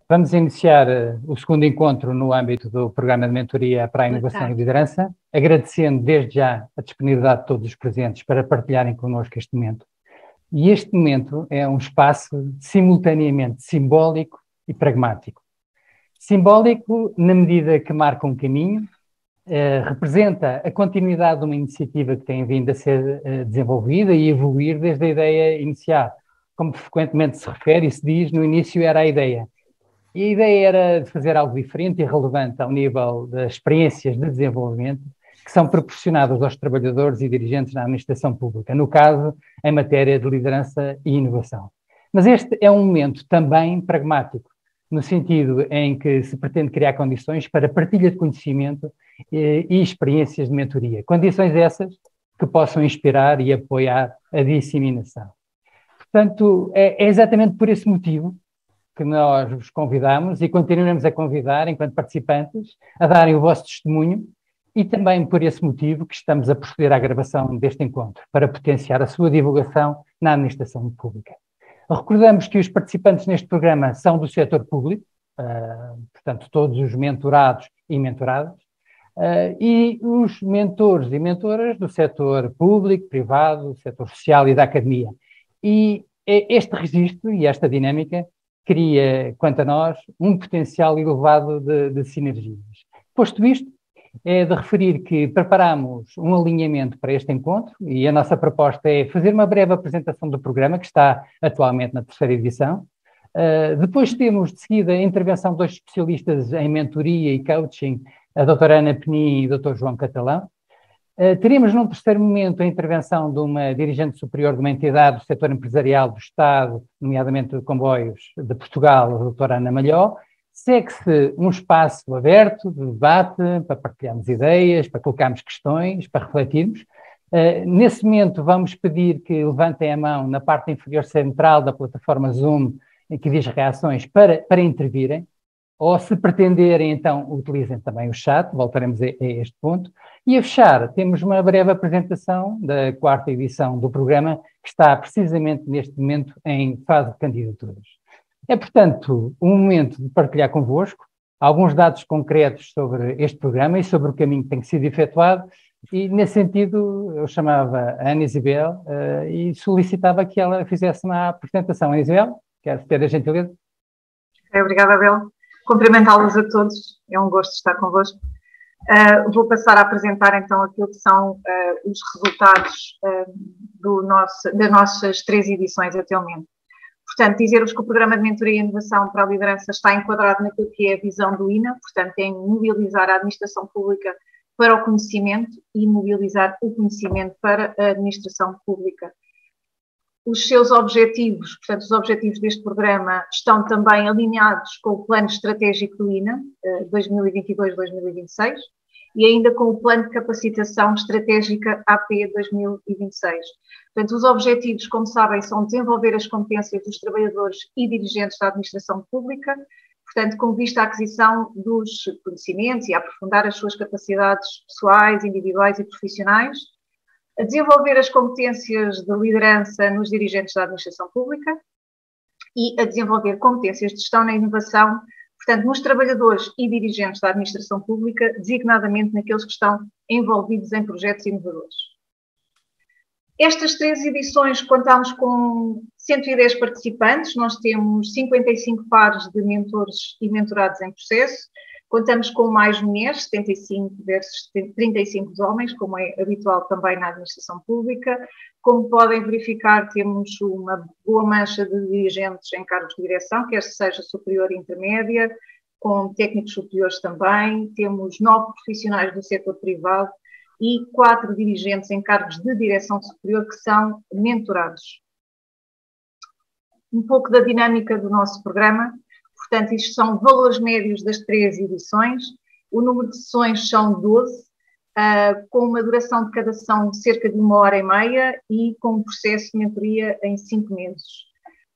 Vamos iniciar o segundo encontro no âmbito do Programa de Mentoria para a Inovação e Liderança, agradecendo desde já a disponibilidade de todos os presentes para partilharem connosco este momento. E este momento é um espaço simultaneamente simbólico e pragmático. Simbólico na medida que marca um caminho, representa a continuidade de uma iniciativa que tem vindo a ser desenvolvida e evoluir desde a ideia inicial. Como frequentemente se refere e se diz, no início era a ideia. E a ideia era de fazer algo diferente e relevante ao nível das experiências de desenvolvimento que são proporcionadas aos trabalhadores e dirigentes na administração pública, no caso, em matéria de liderança e inovação. Mas este é um momento também pragmático, no sentido em que se pretende criar condições para partilha de conhecimento e experiências de mentoria. Condições essas que possam inspirar e apoiar a disseminação. Portanto, é exatamente por esse motivo que nós vos convidamos e continuaremos a convidar, enquanto participantes, a darem o vosso testemunho e também por esse motivo que estamos a proceder à gravação deste encontro, para potenciar a sua divulgação na administração pública. Recordamos que os participantes neste programa são do setor público, portanto, todos os mentorados e mentoradas, e os mentores e mentoras do setor público, privado, do setor social e da academia. E este registro e esta dinâmica cria, quanto a nós, um potencial elevado de sinergias. Posto isto, é de referir que preparamos um alinhamento para este encontro e a nossa proposta é fazer uma breve apresentação do programa, que está atualmente na terceira edição. Depois temos, de seguida, a intervenção de dois especialistas em mentoria e coaching, a doutora Ana Penin e o doutor João Catalão. Teremos, num terceiro momento, a intervenção de uma dirigente superior de uma entidade do setor empresarial do Estado, nomeadamente de Comboios de Portugal, a doutora Ana Malhó. Segue-se um espaço aberto de debate, para partilharmos ideias, para colocarmos questões, para refletirmos. Nesse momento, vamos pedir que levantem a mão na parte inferior central da plataforma Zoom, em que diz reações, para intervirem. Ou, se pretenderem, então, utilizem também o chat, voltaremos a este ponto. E a fechar, temos uma breve apresentação da quarta edição do programa, que está precisamente neste momento em fase de candidaturas. É, portanto, um momento de partilhar convosco alguns dados concretos sobre este programa e sobre o caminho que tem sido efetuado, e, nesse sentido, eu chamava a Ana Isabel e solicitava que ela fizesse uma apresentação. Ana Isabel, quer ter a gentileza? Obrigada, Abel. Cumprimentá-los a todos, é um gosto estar convosco. Vou passar a apresentar então aquilo que são os resultados das nossas 3 edições até o momento. Portanto, dizer-vos que o Programa de Mentoria e Inovação para a Liderança está enquadrado naquilo que é a visão do INA, portanto, em mobilizar a administração pública para o conhecimento e mobilizar o conhecimento para a administração pública. Os seus objetivos, portanto, os objetivos deste programa estão também alinhados com o Plano Estratégico do INA, 2022-2026, e ainda com o Plano de Capacitação Estratégica AP 2026. Portanto, os objetivos, como sabem, são desenvolver as competências dos trabalhadores e dirigentes da administração pública, portanto, com vista à aquisição dos conhecimentos e a aprofundar as suas capacidades pessoais, individuais e profissionais, a desenvolver as competências de liderança nos dirigentes da administração pública e a desenvolver competências de gestão na inovação, portanto, nos trabalhadores e dirigentes da administração pública, designadamente naqueles que estão envolvidos em projetos inovadores. Estas 3 edições contamos com 110 participantes, nós temos 55 pares de mentores e mentorados em processo, contamos com mais mulheres, 75 versus 35 homens, como é habitual também na administração pública. Como podem verificar, temos uma boa mancha de dirigentes em cargos de direção, quer seja superior e intermédia, com técnicos superiores também. Temos 9 profissionais do setor privado e 4 dirigentes em cargos de direção superior que são mentorados. Um pouco da dinâmica do nosso programa. Portanto, isto são valores médios das 3 edições. O número de sessões são 12, com uma duração de cada sessão de cerca de 1h30 e com um processo de mentoria em 5 meses.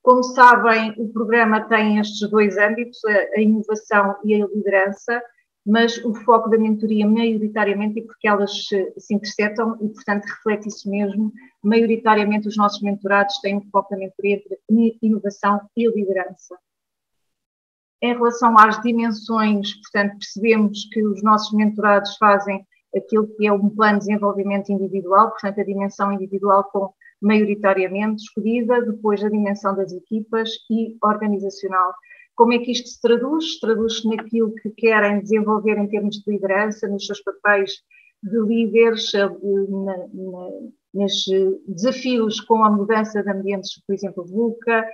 Como sabem, o programa tem estes 2 âmbitos, a inovação e a liderança, mas o foco da mentoria maioritariamente é porque elas se interceptam e, portanto, reflete isso mesmo. Maioritariamente os nossos mentorados têm um foco da mentoria entre inovação e liderança. Em relação às dimensões, portanto, percebemos que os nossos mentorados fazem aquilo que é um plano de desenvolvimento individual, portanto, a dimensão individual com maioritariamente escolhida, depois a dimensão das equipas e organizacional. Como é que isto se traduz? Traduz-se naquilo que querem desenvolver em termos de liderança, nos seus papéis de líderes, nos desafios com a mudança de ambientes, por exemplo, VUCA,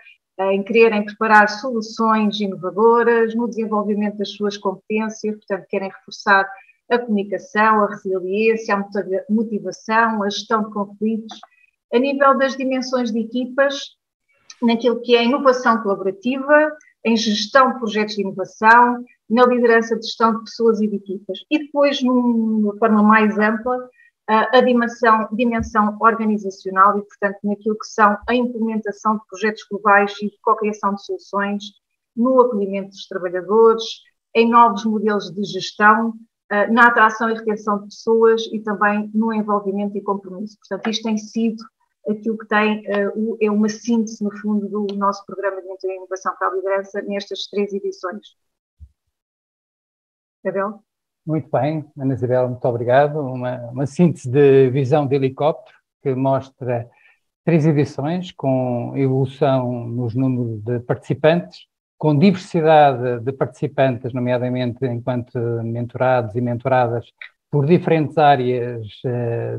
em quererem preparar soluções inovadoras, no desenvolvimento das suas competências, portanto, querem reforçar a comunicação, a resiliência, a motivação, a gestão de conflitos. A nível das dimensões de equipas, naquilo que é a inovação colaborativa, em gestão de projetos de inovação, na liderança de gestão de pessoas e de equipas. E depois, numa forma mais ampla, a dimensão organizacional e, portanto, naquilo que são a implementação de projetos globais e de co-criação de soluções, no acolhimento dos trabalhadores, em novos modelos de gestão, na atração e retenção de pessoas e também no envolvimento e compromisso. Portanto, isto tem sido aquilo que é uma síntese, no fundo, do nosso programa de mentoria e inovação para a liderança nestas 3 edições. Isabel? Muito bem, Ana Isabel, muito obrigado. Uma síntese de visão de helicóptero que mostra 3 edições com evolução nos números de participantes, com diversidade de participantes, nomeadamente enquanto mentorados e mentoradas por diferentes áreas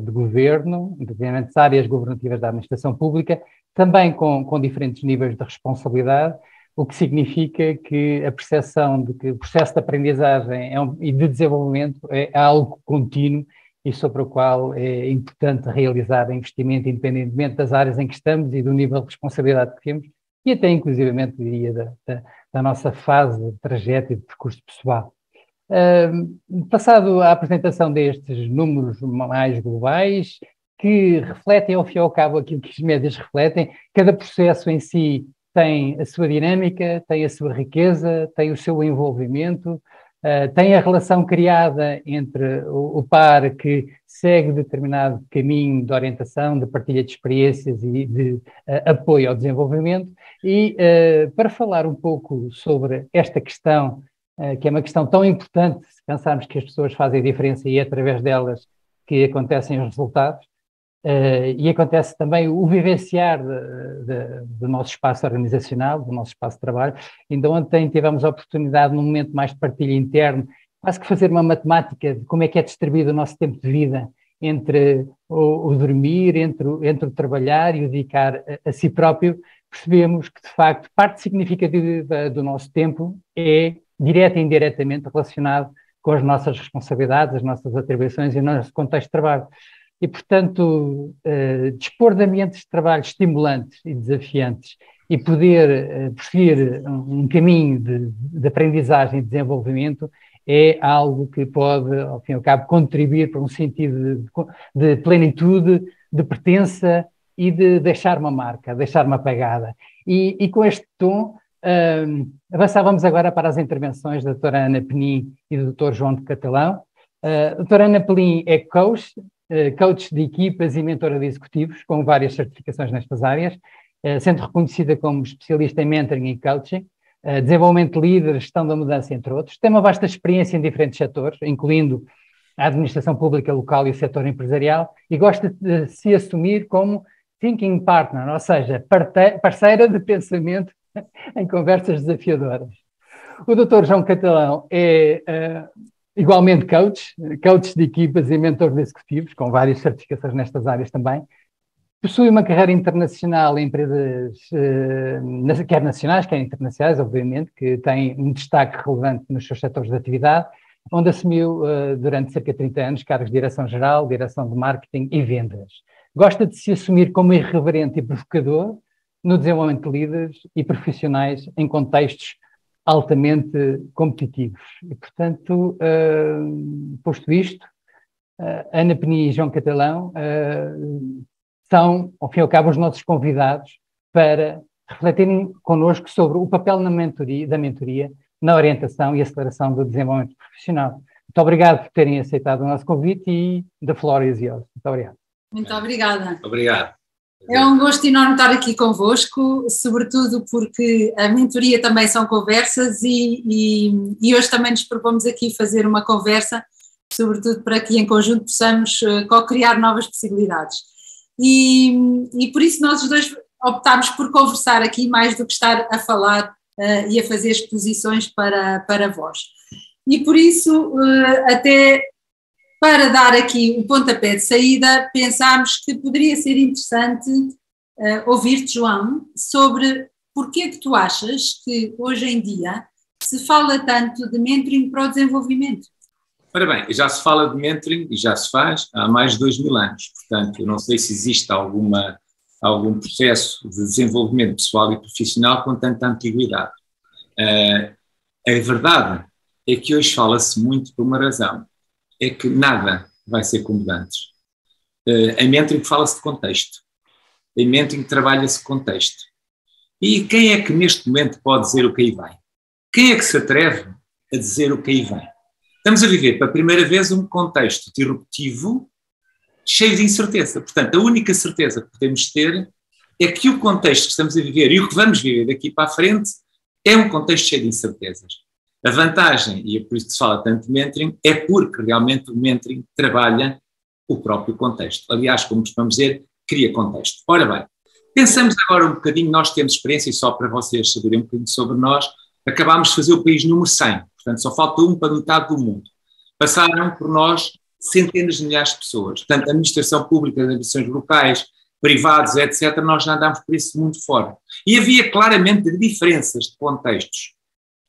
de governo, diferentes áreas governativas da administração pública, também com diferentes níveis de responsabilidade, o que significa que a percepção de que o processo de aprendizagem e de desenvolvimento é algo contínuo e sobre o qual é importante realizar investimento independentemente das áreas em que estamos e do nível de responsabilidade que temos e até inclusivamente, diria, da nossa fase de trajeto e de percurso pessoal. Passado a apresentação destes números mais globais, que refletem ao fim e ao cabo aquilo que as médias refletem, cada processo em si tem a sua dinâmica, tem a sua riqueza, tem o seu envolvimento, tem a relação criada entre o par que segue determinado caminho de orientação, de partilha de experiências e de apoio ao desenvolvimento. E para falar um pouco sobre esta questão, que é uma questão tão importante, se pensarmos que as pessoas fazem a diferença e é através delas que acontecem os resultados, e acontece também o vivenciar do nosso espaço organizacional, do nosso espaço de trabalho. Ainda ontem tivemos a oportunidade, num momento mais de partilha interno, quase que fazer uma matemática de como é que é distribuído o nosso tempo de vida entre o dormir, entre o trabalhar e o dedicar a si próprio. Percebemos que, de facto, parte significativa do nosso tempo é direta e indiretamente relacionado com as nossas responsabilidades, as nossas atribuições e o nosso contexto de trabalho. E, portanto, dispor de ambientes de trabalho estimulantes e desafiantes e poder prosseguir um caminho de aprendizagem e desenvolvimento é algo que pode, ao fim e ao cabo, contribuir para um sentido de plenitude, de pertença e de deixar uma marca, deixar uma pegada. E com este tom, avançávamos agora para as intervenções da doutora Ana Penin e do Dr. João de Catalão. A doutora Ana Penin é coach de equipas e mentora de executivos, com várias certificações nestas áreas, sendo reconhecida como especialista em mentoring e coaching, desenvolvimento de líderes, gestão da mudança, entre outros. Tem uma vasta experiência em diferentes setores, incluindo a administração pública local e o setor empresarial, e gosta de se assumir como thinking partner, ou seja, parceira de pensamento em conversas desafiadoras. O Dr. João Catalão é igualmente coach de equipas e mentor de executivos, com várias certificações nestas áreas também. Possui uma carreira internacional em empresas, quer nacionais, quer internacionais, obviamente, que têm um destaque relevante nos seus setores de atividade, onde assumiu durante cerca de 30 anos cargos de direção-geral, direção de marketing e vendas. Gosta de se assumir como irreverente e provocador no desenvolvimento de líderes e profissionais em contextos altamente competitivos. E, portanto, posto isto, Ana Penin e João Catalão são, ao fim e ao cabo, os nossos convidados para refletirem connosco sobre o papel da mentoria na orientação e aceleração do desenvolvimento profissional. Muito obrigado por terem aceitado o nosso convite e the floor is yours. Muito obrigado. Muito obrigada. Obrigado. É um gosto enorme estar aqui convosco, sobretudo porque a mentoria também são conversas e hoje também nos propomos aqui fazer uma conversa, sobretudo para que em conjunto possamos co-criar novas possibilidades. E por isso nós os dois optámos por conversar aqui mais do que estar a falar e a fazer exposições para vós. E por isso, até para dar aqui um pontapé de saída, pensámos que poderia ser interessante ouvir-te, João, sobre porque é que tu achas que hoje em dia se fala tanto de mentoring para o desenvolvimento. Ora bem, já se fala de mentoring e já se faz há mais de 2000 anos, portanto, eu não sei se existe algum processo de desenvolvimento pessoal e profissional com tanta antiguidade. A verdade é que hoje fala-se muito por uma razão, é que nada vai ser como antes. Em mentoring fala-se de contexto, em mentoring trabalha-se contexto. E quem é que neste momento pode dizer o que aí vem? Quem é que se atreve a dizer o que aí vem? Estamos a viver pela primeira vez um contexto disruptivo cheio de incerteza. Portanto, a única certeza que podemos ter é que o contexto que estamos a viver e o que vamos viver daqui para a frente é um contexto cheio de incertezas. A vantagem, e é por isso que se fala tanto de mentoring, é porque realmente o mentoring trabalha o próprio contexto. Aliás, como costumamos dizer, cria contexto. Ora bem, pensamos agora um bocadinho, nós temos experiência, e só para vocês saberem um bocadinho sobre nós, acabámos de fazer o país número 100, portanto só falta um para metade do mundo. Passaram por nós centenas de milhares de pessoas, portanto a administração pública, as administrações locais, privados, etc., nós já andámos por esse mundo fora. E havia claramente diferenças de contextos,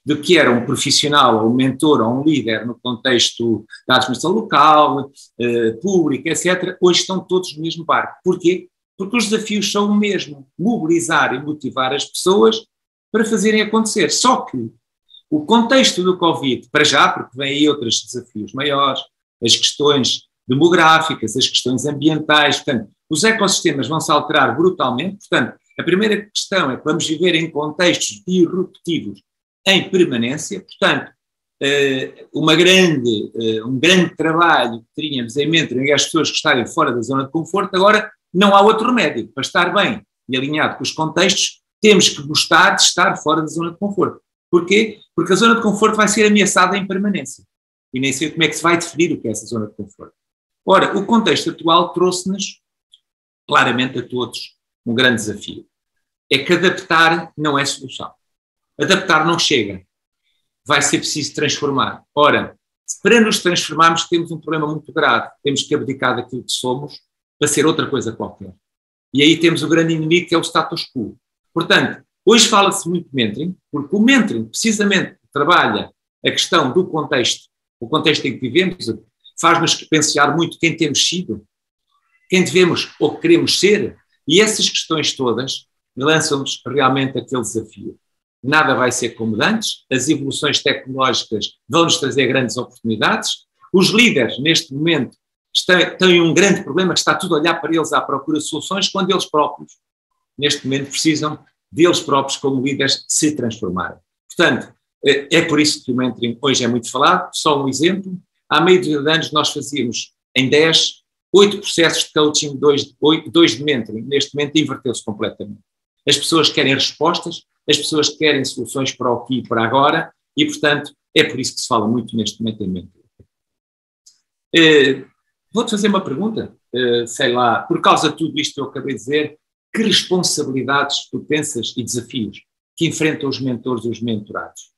do que era um profissional, ou um mentor, ou um líder no contexto da administração local, pública, etc., hoje estão todos no mesmo barco. Porquê? Porque os desafios são o mesmo, mobilizar e motivar as pessoas para fazerem acontecer. Só que o contexto do Covid, para já, porque vem aí outros desafios maiores, as questões demográficas, as questões ambientais, portanto, os ecossistemas vão se alterar brutalmente, portanto, a primeira questão é que vamos viver em contextos disruptivos em permanência, portanto, um grande trabalho que teríamos em mentoring as pessoas que estarem fora da zona de conforto, agora não há outro remédio. Para estar bem e alinhado com os contextos, temos que gostar de estar fora da zona de conforto. Porquê? Porque a zona de conforto vai ser ameaçada em permanência. E nem sei como é que se vai definir o que é essa zona de conforto. Ora, o contexto atual trouxe-nos, claramente a todos, um grande desafio. É que adaptar não é solução. Adaptar não chega. Vai ser preciso transformar. Ora, para nos transformarmos temos um problema muito grave. Temos que abdicar daquilo que somos para ser outra coisa qualquer. E aí temos o grande inimigo que é o status quo. Portanto, hoje fala-se muito de mentoring, porque o mentoring precisamente trabalha a questão do contexto, o contexto em que vivemos, faz-nos pensar muito quem temos sido, quem devemos ou queremos ser, e essas questões todas lançam-nos realmente aquele desafio. Nada vai ser como antes, as evoluções tecnológicas vão-nos trazer grandes oportunidades, os líderes, neste momento, têm um grande problema, que está tudo a olhar para eles à procura de soluções, quando eles próprios, neste momento, precisam deles próprios como líderes se transformarem. Portanto, é por isso que o mentoring hoje é muito falado. Só um exemplo, há meio de anos nós fazíamos em 8 processos de coaching, 2 de mentoring, neste momento inverteu-se completamente. As pessoas querem respostas, as pessoas querem soluções para o aqui e para agora, e portanto é por isso que se fala muito neste momento em mentoring. Vou-te fazer uma pergunta, sei lá, por causa de tudo isto que eu acabei de dizer, que responsabilidades tu pensas e desafios que enfrentam os mentores e os mentorados?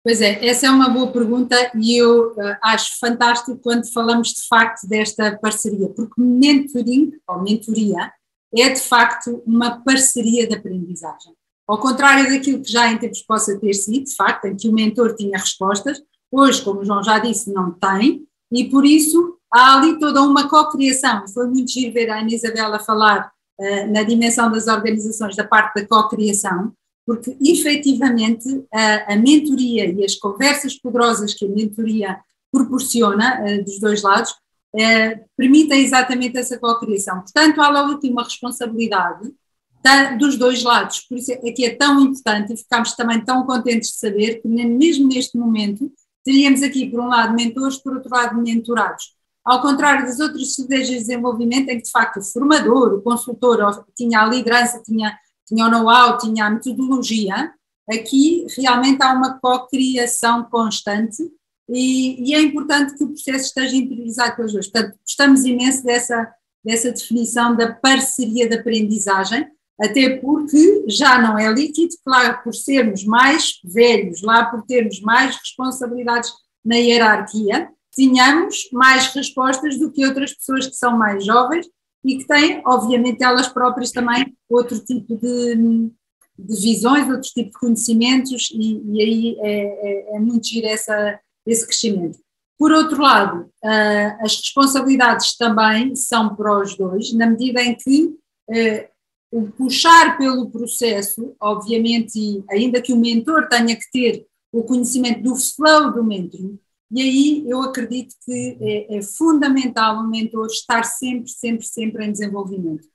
Pois é, essa é uma boa pergunta e eu acho fantástico quando falamos de facto desta parceria, porque mentoring, ou mentoria, é de facto uma parceria de aprendizagem. Ao contrário daquilo que já em tempos possa ter sido, de facto, em que o mentor tinha respostas, hoje, como o João já disse, não tem, e por isso há ali toda uma co-criação. Foi muito giro ver a Ana Isabela falar na dimensão das organizações da parte da co-criação, porque efetivamente a mentoria e as conversas poderosas que a mentoria proporciona dos dois lados permitem exatamente essa co-criação. Portanto, há logo aqui uma responsabilidade dos dois lados, por isso é que é tão importante e ficamos também tão contentes de saber que mesmo neste momento teríamos aqui por um lado mentores, por outro lado mentorados, ao contrário das outras estratégias de desenvolvimento, em que de facto o formador, o consultor tinha a liderança, tinha o know-how, tinha a metodologia, aqui realmente há uma co-criação constante e é importante que o processo esteja interiorizado pelos dois. Portanto, gostamos imenso dessa definição da parceria de aprendizagem, até porque já não é líquido, claro, por sermos mais velhos, lá por termos mais responsabilidades na hierarquia, tínhamos mais respostas do que outras pessoas que são mais jovens e que têm, obviamente, elas próprias também outro tipo de visões, outro tipo de conhecimentos e aí é muito giro esse crescimento. Por outro lado, as responsabilidades também são para os dois, na medida em que o puxar pelo processo, obviamente, e ainda que o mentor tenha que ter o conhecimento do flow do mentoring, e aí eu acredito que é fundamental o mentor estar sempre em desenvolvimento.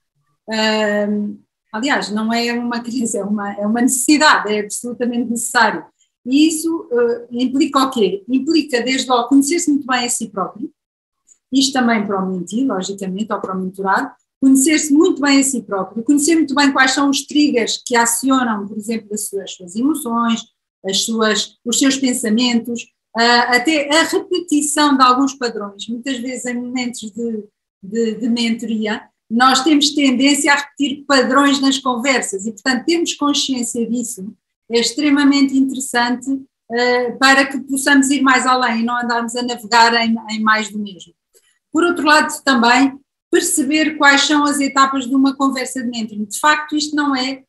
Aliás, não é uma crença, é uma necessidade, é absolutamente necessário. E isso implica o quê? Implica, desde logo, conhecer-se muito bem a si próprio, isto também para o mentir, logicamente, ou para o mentorado, conhecer-se muito bem a si próprio, conhecer muito bem quais são os triggers que acionam, por exemplo, as suas emoções, os seus pensamentos, até a repetição de alguns padrões. Muitas vezes em momentos de mentoria, nós temos tendência a repetir padrões nas conversas e, portanto, termos consciência disso é extremamente interessante para que possamos ir mais além e não andarmos a navegar em mais do mesmo. Por outro lado, também perceber quais são as etapas de uma conversa de mentoring. De facto, isto não é,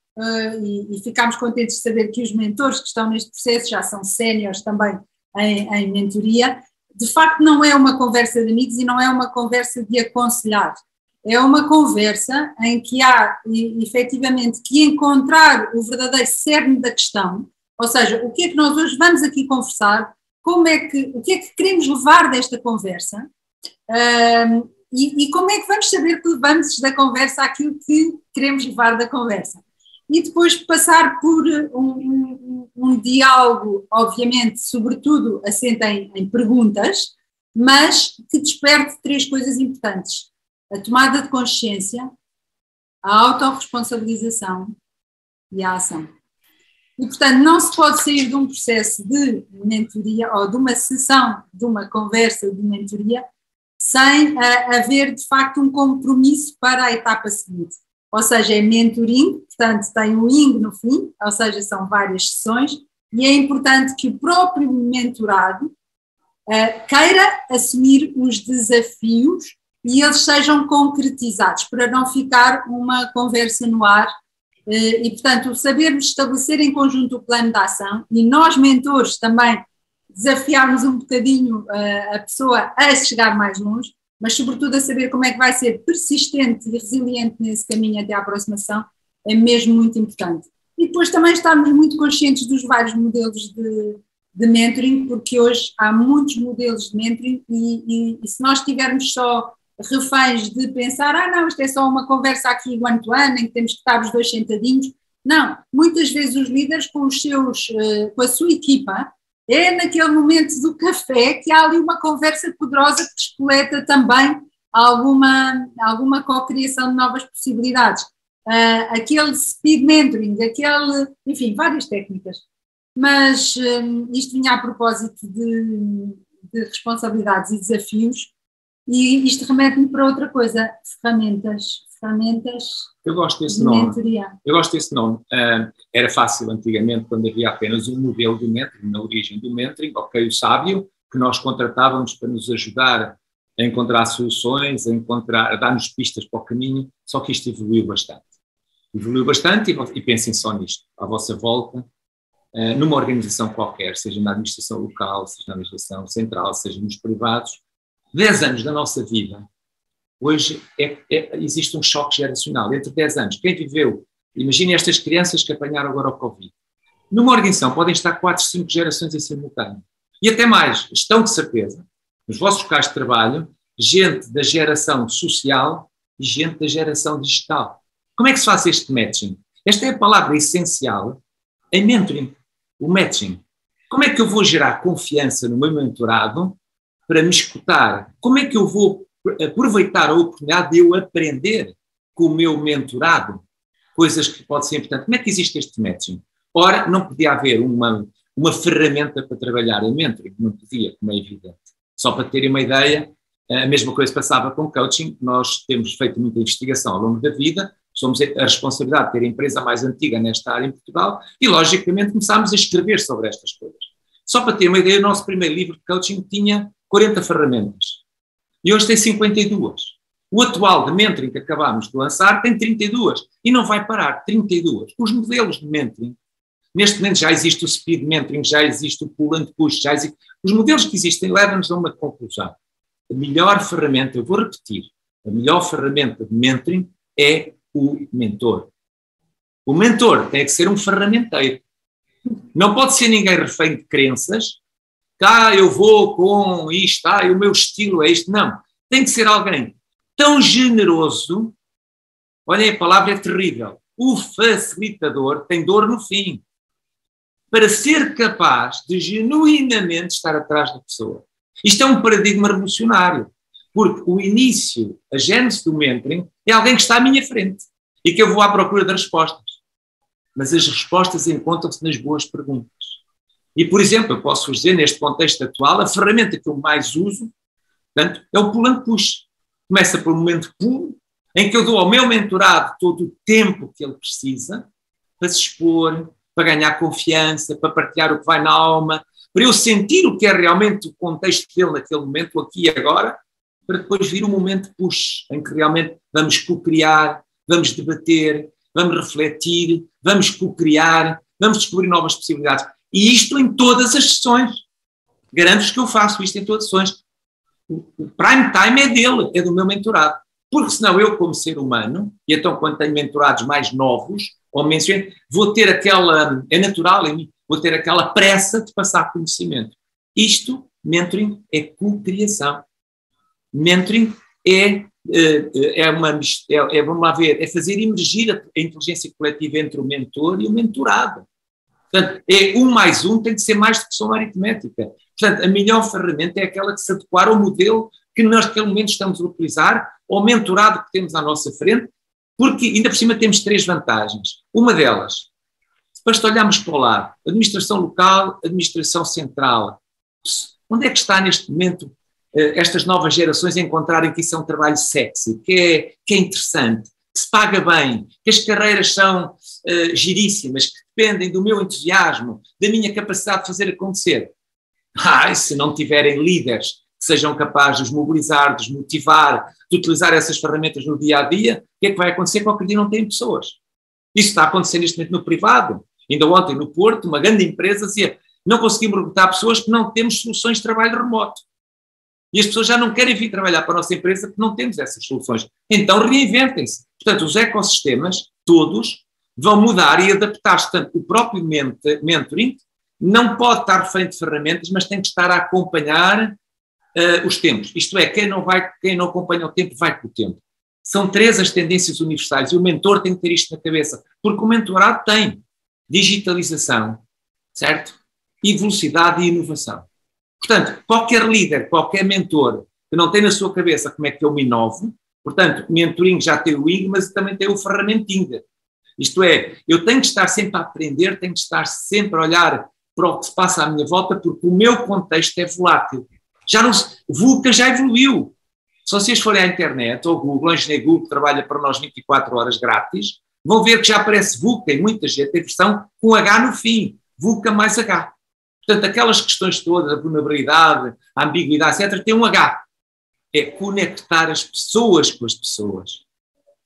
e ficamos contentes de saber que os mentores que estão neste processo já são séniores também em mentoria, de facto não é uma conversa de amigos e não é uma conversa de aconselhar. É uma conversa em que há, efetivamente, que encontrar o verdadeiro cerne da questão, ou seja, o que é que nós hoje vamos aqui conversar, o que é que queremos levar desta conversa e como é que vamos saber que levamos da conversa aquilo que queremos levar da conversa. E depois passar por um diálogo, obviamente, sobretudo assente em perguntas, mas que desperte 3 coisas importantes. A tomada de consciência, a autorresponsabilização e a ação. E, portanto, não se pode sair de um processo de mentoria ou de uma sessão, de uma conversa de mentoria, sem haver, de facto, um compromisso para a etapa seguinte. Ou seja, é mentoring, portanto, tem um ing no fim, ou seja, são várias sessões, e é importante que o próprio mentorado queira assumir os desafios e eles sejam concretizados, para não ficar uma conversa no ar e, portanto, sabermos estabelecer em conjunto o plano de ação e nós, mentores, também desafiarmos um bocadinho a pessoa a chegar mais longe, mas sobretudo a saber como é que vai ser persistente e resiliente nesse caminho até à aproximação, é mesmo muito importante. E depois também estarmos muito conscientes dos vários modelos de mentoring, porque hoje há muitos modelos de mentoring e se nós estivermos só reféns de pensar, não, isto é só uma conversa aqui one-to-one, em que temos que estar os dois sentadinhos. Não, muitas vezes os líderes com a sua equipa, é naquele momento do café que há ali uma conversa poderosa que despoleta também alguma co-criação de novas possibilidades. Aquele speed mentoring, enfim, várias técnicas. Mas isto vinha a propósito de responsabilidades e desafios. E isto remete-me para outra coisa, ferramentas. Eu gosto desse nome. Eu gosto desse nome. Era fácil antigamente, quando havia apenas um modelo de mentoring, na origem do mentoring, o sábio, que nós contratávamos para nos ajudar a encontrar soluções, a dar-nos pistas para o caminho, só que isto evoluiu bastante. E pensem só nisto, à vossa volta, numa organização qualquer, seja na administração local, seja na administração central, seja nos privados, 10 anos da nossa vida, hoje existe um choque geracional. Entre 10 anos, quem viveu, imagine estas crianças que apanharam agora o Covid. Numa organização podem estar 4, 5 gerações em simultâneo. E até mais, estão de certeza, nos vossos locais de trabalho, gente da geração social e gente da geração digital. Como é que se faz este matching? Esta é a palavra essencial em mentoring, o matching. Como é que eu vou gerar confiança no meu mentorado para me escutar, como é que eu vou aproveitar a oportunidade de eu aprender com o meu mentorado? Coisas que podem ser importantes. Como é que existe este matching? Ora, não podia haver uma ferramenta para trabalhar em mentoring, não podia, como é evidente. Só para terem uma ideia, a mesma coisa passava com coaching. Nós temos feito muita investigação ao longo da vida, somos a responsabilidade de ter a empresa mais antiga nesta área em Portugal e, logicamente, começámos a escrever sobre estas coisas. Só para ter uma ideia, o nosso primeiro livro de coaching tinha 40 ferramentas e hoje tem 52. O atual de mentoring que acabámos de lançar tem 32 e não vai parar, 32. Os modelos de mentoring, neste momento já existe o speed mentoring, já existe o pull and push, já existe. Os modelos que existem levam-nos a uma conclusão. A melhor ferramenta, eu vou repetir, a melhor ferramenta de mentoring é o mentor. O mentor tem que ser um ferramenteiro. Não pode ser ninguém refém de crenças, eu vou com isto, o meu estilo é isto. Não, tem que ser alguém tão generoso, olhem, a palavra é terrível, o facilitador tem dor no fim, para ser capaz de genuinamente estar atrás da pessoa. Isto é um paradigma revolucionário, porque o início, a gênese do mentoring, é alguém que está à minha frente e que eu vou à procura de respostas. Mas as respostas encontram-se nas boas perguntas. E, por exemplo, eu posso dizer, neste contexto atual, a ferramenta que eu mais uso, portanto, é o pull and push. Começa por um momento pull, em que eu dou ao meu mentorado todo o tempo que ele precisa para se expor, para ganhar confiança, para partilhar o que vai na alma, para eu sentir o que é realmente o contexto dele naquele momento, aqui e agora, para depois vir o momento push, em que realmente vamos co-criar, vamos debater, vamos refletir, vamos co-criar, vamos descobrir novas possibilidades. E isto em todas as sessões. Garanto-vos que eu faço isto em todas as sessões. O prime time é dele, é do meu mentorado. Porque senão eu, como ser humano, e então quando tenho mentorados mais novos, ou menciono, vou ter aquela, é natural em mim, vou ter aquela pressa de passar conhecimento. Isto, mentoring, é co-criação. Mentoring vamos lá ver, é fazer emergir a inteligência coletiva entre o mentor e o mentorado. Portanto, 1 mais 1 tem que ser mais do que soma aritmética. Portanto, a melhor ferramenta é aquela que se adequar ao modelo que nós, naquele momento, estamos a utilizar, ao mentorado que temos à nossa frente, porque, ainda por cima, temos 3 vantagens. Uma delas, basta olharmos para o lado, administração local, administração central. Onde é que está, neste momento, estas novas gerações a encontrarem que isso é um trabalho sexy, que é interessante, que se paga bem, que as carreiras são giríssimas, que dependem do meu entusiasmo, da minha capacidade de fazer acontecer. Se não tiverem líderes que sejam capazes de os mobilizar, de os motivar, de utilizar essas ferramentas no dia-a-dia, o que é que vai acontecer? Qualquer dia não tem pessoas. Isso está acontecendo neste momento no privado. Ainda ontem, no Porto, uma grande empresa dizia: não conseguimos recrutar pessoas porque não temos soluções de trabalho remoto. E as pessoas já não querem vir trabalhar para a nossa empresa porque não temos essas soluções. Então reinventem-se. Portanto, os ecossistemas, todos, vão mudar e adaptar-se. Portanto, o próprio mentoring não pode estar refém de ferramentas, mas tem que estar a acompanhar os tempos. Isto é, quem não acompanha o tempo, vai com o tempo. São 3 as tendências universais e o mentor tem que ter isto na cabeça, porque o mentorado tem digitalização, certo? E velocidade e inovação. Portanto, qualquer líder, qualquer mentor que não tem na sua cabeça como é que eu me inovo, portanto, o mentoring já tem o ing, mas também tem o ferramenting. Isto é, eu tenho que estar sempre a aprender, tenho que estar sempre a olhar para o que se passa à minha volta, porque o meu contexto é volátil. VUCA já evoluiu. Se vocês forem à internet, ou Google, a engenharia Google, que trabalha para nós 24 horas grátis, vão ver que já aparece VUCA, e muita gente tem versão com H no fim, VUCA mais H. Portanto, aquelas questões todas, a vulnerabilidade, a ambiguidade, etc., tem um H. É conectar as pessoas com as pessoas.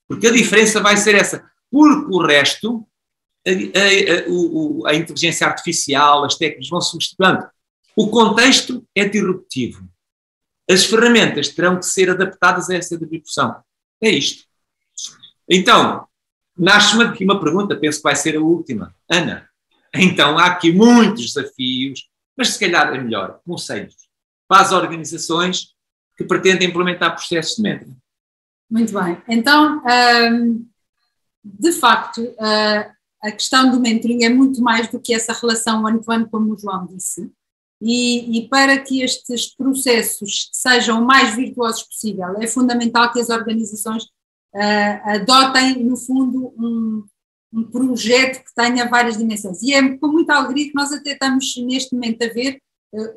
Porque a diferença vai ser essa. Porque o resto, a inteligência artificial, as técnicas vão substituindo. O contexto é disruptivo. As ferramentas terão que ser adaptadas a essa disrupção. É isto. Então, nasce-me aqui uma pergunta, penso que vai ser a última. Ana, então há aqui muitos desafios, mas se calhar é melhor, conselhos para as organizações que pretendem implementar processos de mentoring. Muito bem. Então, de facto, a questão do mentoring é muito mais do que essa relação one-to-one, como o João disse. E para que estes processos sejam o mais virtuosos possível, é fundamental que as organizações adotem, no fundo, um projeto que tenha várias dimensões. E é com muita alegria que nós até estamos neste momento a ver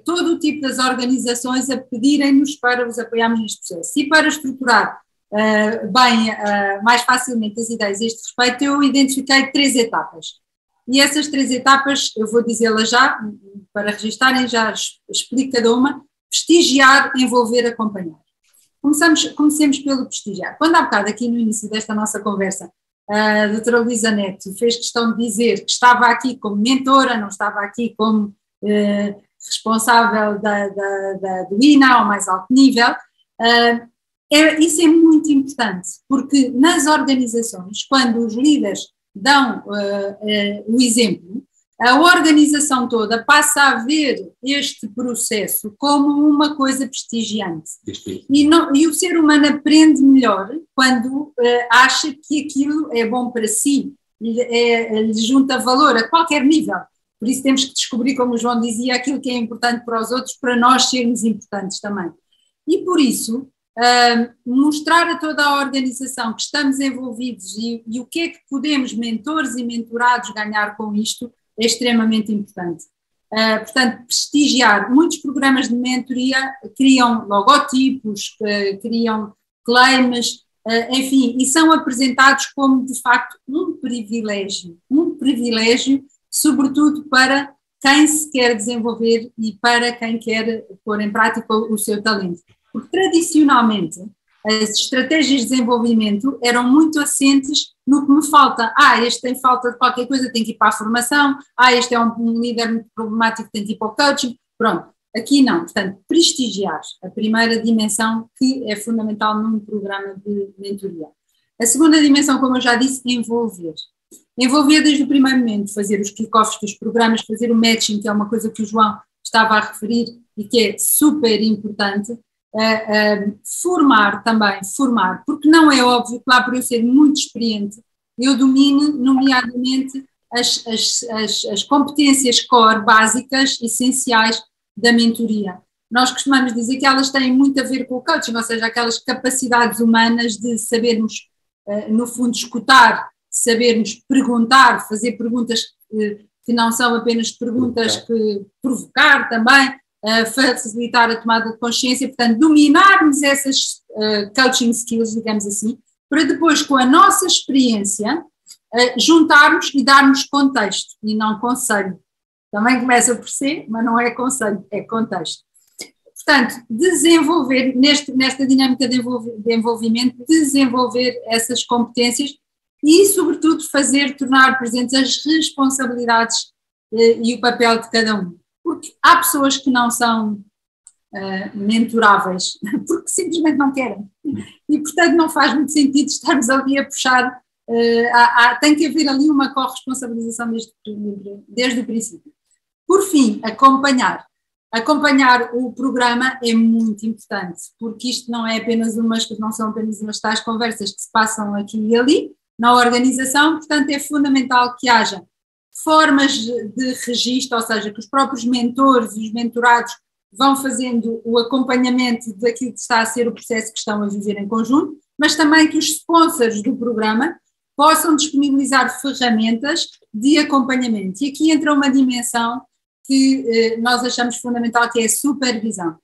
todo o tipo das organizações a pedirem-nos para os apoiarmos neste processo. E para estruturar mais facilmente as ideias a este respeito, eu identifiquei 3 etapas. E essas 3 etapas, eu vou dizê-las já, para registarem, já explico cada uma: prestigiar, envolver, acompanhar. Comecemos pelo prestigiar. Quando há bocado, aqui no início desta nossa conversa, a doutora Luísa Neto fez questão de dizer que estava aqui como mentora, não estava aqui como responsável do INA ao mais alto nível. Isso é muito importante, porque nas organizações, quando os líderes dão o exemplo, a organização toda passa a ver este processo como uma coisa prestigiante. E o ser humano aprende melhor quando acha que aquilo é bom para si, lhe junta valor a qualquer nível. Por isso temos que descobrir, como o João dizia, aquilo que é importante para os outros, para nós sermos importantes também. E por isso, mostrar a toda a organização que estamos envolvidos e o que é que podemos, mentores e mentorados, ganhar com isto, é extremamente importante. Portanto, prestigiar. Muitos programas de mentoria criam logotipos, criam claims, enfim, e são apresentados como, de facto, um privilégio, sobretudo para quem se quer desenvolver e para quem quer pôr em prática o seu talento. Porque, tradicionalmente, as estratégias de desenvolvimento eram muito assentes no que me falta. Este tem falta de qualquer coisa, tem que ir para a formação. Este é um líder muito problemático, tem que ir para o coaching. Pronto, aqui não. Portanto, prestigiar, a primeira dimensão que é fundamental num programa de mentoria. A segunda dimensão, como eu já disse, envolver. Envolver desde o primeiro momento, fazer os kick-offs dos programas, fazer o matching, que é uma coisa que o João estava a referir e que é super importante. Formar, porque não é óbvio que lá por eu ser muito experiente, eu domine nomeadamente as competências core básicas, essenciais da mentoria. Nós costumamos dizer que elas têm muito a ver com o coaching, ou seja, aquelas capacidades humanas de sabermos, no fundo, escutar, sabermos perguntar, fazer perguntas que não são apenas perguntas que provocar também, facilitar a tomada de consciência, portanto, dominarmos essas coaching skills, digamos assim, para depois, com a nossa experiência, juntarmos e darmos contexto, e não conselho. Também começa por ser, mas não é conselho, é contexto. Portanto, desenvolver, nesta dinâmica de envolvimento, desenvolver essas competências e, sobretudo, tornar presentes as responsabilidades e o papel de cada um. Porque há pessoas que não são mentoráveis, porque simplesmente não querem. E, portanto, não faz muito sentido estarmos ali a puxar. Tem que haver ali uma corresponsabilização desde o princípio. Por fim, acompanhar. Acompanhar o programa é muito importante, porque isto não são apenas umas tais conversas que se passam aqui e ali na organização, portanto é fundamental que haja formas de registro, ou seja, que os próprios mentores e os mentorados vão fazendo o acompanhamento daquilo que está a ser o processo que estão a viver em conjunto, mas também que os sponsors do programa possam disponibilizar ferramentas de acompanhamento. E aqui entra uma dimensão que nós achamos fundamental, que é a supervisão.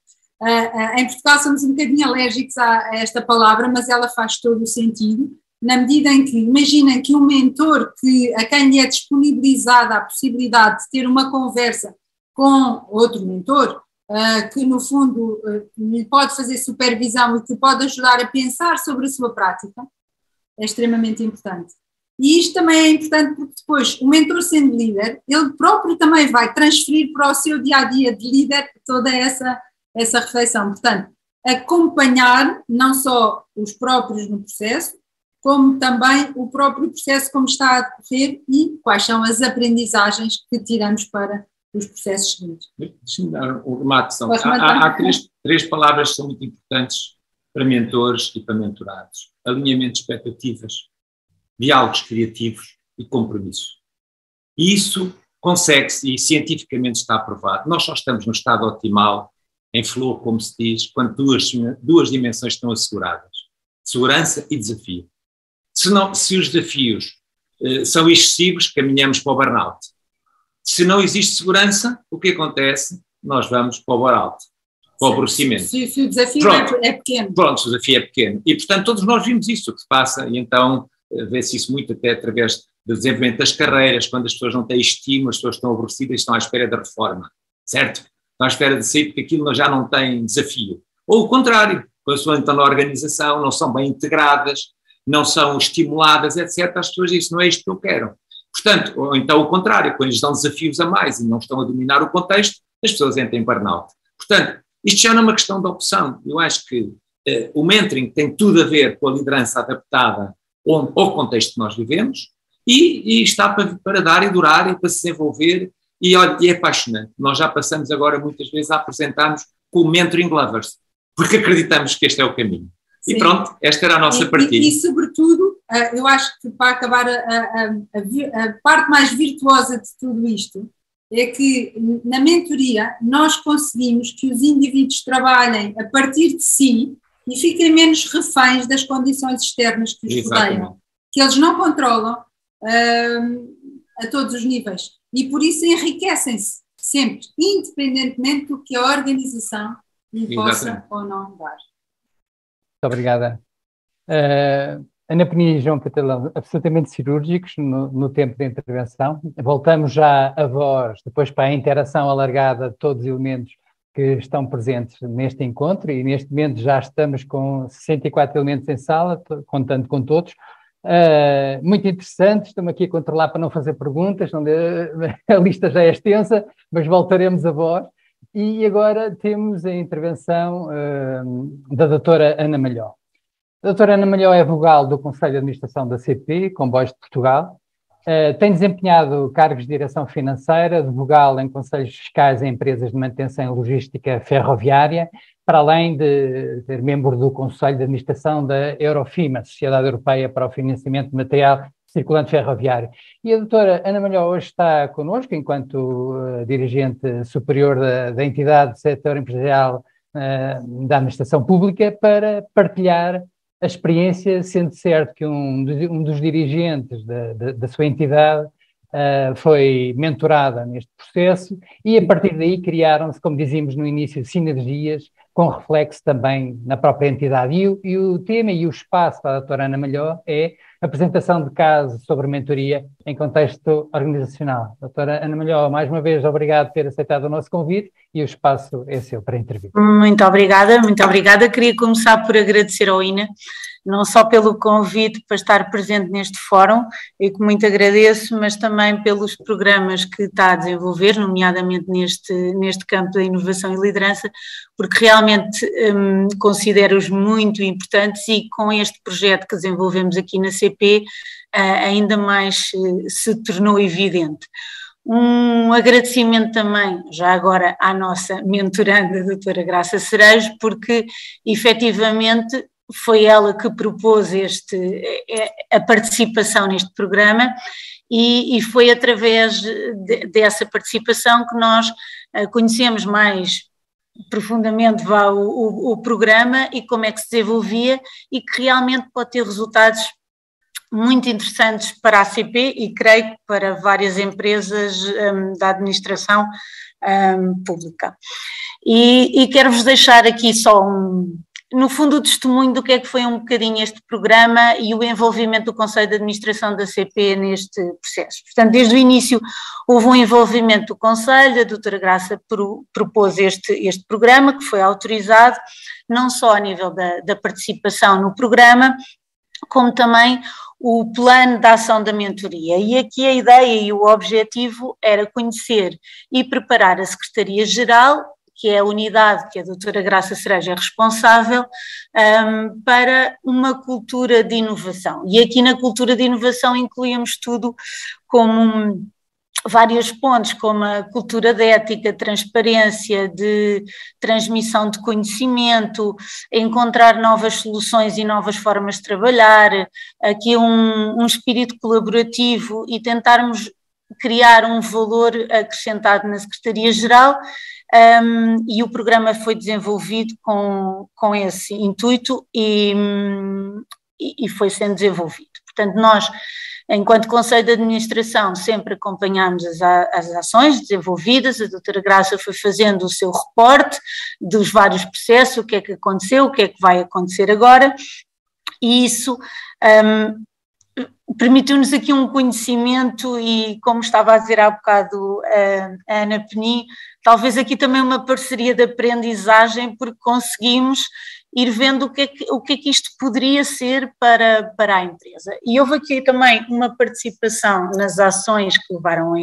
Em Portugal somos um bocadinho alérgicos a esta palavra, mas ela faz todo o sentido, na medida em que, imaginem que um mentor a quem lhe é disponibilizada a possibilidade de ter uma conversa com outro mentor, que no fundo lhe pode fazer supervisão e que pode ajudar a pensar sobre a sua prática, é extremamente importante. E isto também é importante porque depois o mentor, sendo líder, ele próprio também vai transferir para o seu dia-a-dia de líder toda essa reflexão. Portanto, acompanhar não só os próprios no processo, como também o próprio processo como está a decorrer e quais são as aprendizagens que tiramos para os processos seguintes. Deixa-me dar um remate. Há três palavras que são muito importantes para mentores e para mentorados: alinhamento de expectativas, diálogos criativos e compromisso. E isso, consegue-se, e cientificamente está provado, nós só estamos no estado optimal, em flow, como se diz, quando duas dimensões estão asseguradas, segurança e desafio. Se os desafios são excessivos, caminhamos para o burnout. Se não existe segurança, o que acontece? Nós vamos para o burnout, para o aborrecimento. Se o desafio é pequeno. Pronto, o desafio é pequeno. E, portanto, todos nós vimos isso, o que se passa, e então vê-se isso muito até através do desenvolvimento das carreiras, quando as pessoas não têm estímulo, as pessoas estão aborrecidas e estão à espera da reforma, certo? Estão à espera de sair porque aquilo já não tem desafio. Ou o contrário, quando as pessoas estão na organização, não são bem integradas, não são estimuladas, etc., as pessoas dizem, não é isto que eu quero. Portanto, ou então o contrário, quando lhes dão desafios a mais e não estão a dominar o contexto, as pessoas entram em burnout. Portanto, isto já não é uma questão de opção. Eu acho que o mentoring tem tudo a ver com a liderança adaptada ao contexto que nós vivemos e está para dar e durar e para se desenvolver e, olha, e é apaixonante. Nós já passamos agora muitas vezes a apresentar-nos como mentoring lovers, porque acreditamos que este é o caminho. Sim. E pronto, esta era a nossa partilha. E sobretudo, eu acho que para acabar a parte mais virtuosa de tudo isto é que na mentoria nós conseguimos que os indivíduos trabalhem a partir de si e fiquem menos reféns das condições externas que os rodeiam, que eles não controlam a todos os níveis e por isso enriquecem-se sempre, independentemente do que a organização lhe possa ou não dar. Muito obrigada. Ana Peninha e João Catalão, absolutamente cirúrgicos no tempo de intervenção. Voltamos já a vós, depois para a interação alargada de todos os elementos que estão presentes neste encontro e neste momento já estamos com 64 elementos em sala, contando com todos. Muito interessante, estamos aqui a controlar para não fazer perguntas, a lista já é extensa, mas voltaremos a vós. E agora temos a intervenção da doutora Ana Malhó. A doutora Ana Malhó é vogal do Conselho de Administração da CP, Comboios de Portugal. Tem desempenhado cargos de direção financeira, de vogal em conselhos fiscais em empresas de manutenção e logística ferroviária, para além de ser membro do Conselho de Administração da Eurofima, Sociedade Europeia para o Financiamento de Material Circulante Ferroviário. E a doutora Ana Malhó hoje está connosco, enquanto dirigente superior da entidade do setor empresarial da administração pública, para partilhar a experiência, sendo certo que um dos dirigentes da sua entidade foi mentorada neste processo e a partir daí criaram-se, como dizíamos no início, sinergias com reflexo também na própria entidade. E o tema e o espaço para a doutora Ana Malhó é a apresentação de casos sobre mentoria em contexto organizacional. Doutora Ana Malhó, mais uma vez, obrigado por ter aceitado o nosso convite e o espaço é seu para intervir. Muito obrigada, muito obrigada. Queria começar por agradecer ao INA, não só pelo convite para estar presente neste fórum, e que muito agradeço, mas também pelos programas que está a desenvolver, nomeadamente neste campo da inovação e liderança, porque realmente considero-os muito importantes e com este projeto que desenvolvemos aqui na CP ainda mais se tornou evidente. Um agradecimento também, já agora, à nossa mentoranda, a doutora Graça Cerejo, porque efetivamente foi ela que propôs a participação neste programa e foi através dessa participação que nós conhecemos mais profundamente o programa e como é que se desenvolvia e que realmente pode ter resultados muito interessantes para a CP e creio que para várias empresas da administração pública. E quero-vos deixar aqui só no fundo, o testemunho do que é que foi um bocadinho este programa e o envolvimento do Conselho de Administração da CP neste processo. Portanto, desde o início houve um envolvimento do Conselho, a doutora Graça propôs este programa, que foi autorizado, não só a nível da participação no programa, como também o plano de ação da mentoria. E aqui a ideia e o objetivo era conhecer e preparar a Secretaria-Geral, que é a unidade que a doutora Graça Cerejo é responsável, para uma cultura de inovação. E aqui na cultura de inovação incluímos tudo como vários pontos, como a cultura de ética, transparência, de transmissão de conhecimento, encontrar novas soluções e novas formas de trabalhar, aqui um espírito colaborativo e tentarmos criar um valor acrescentado na Secretaria-Geral, e o programa foi desenvolvido com esse intuito e foi sendo desenvolvido. Portanto, nós, enquanto Conselho de Administração, sempre acompanhamos as ações desenvolvidas. A doutora Graça foi fazendo o seu reporte dos vários processos, o que é que aconteceu, o que é que vai acontecer agora, e isso permitiu-nos aqui um conhecimento e, como estava a dizer há bocado a Ana Peni, talvez aqui também uma parceria de aprendizagem, porque conseguimos ir vendo o que é que isto poderia ser para a empresa. E houve aqui também uma participação nas ações que levaram a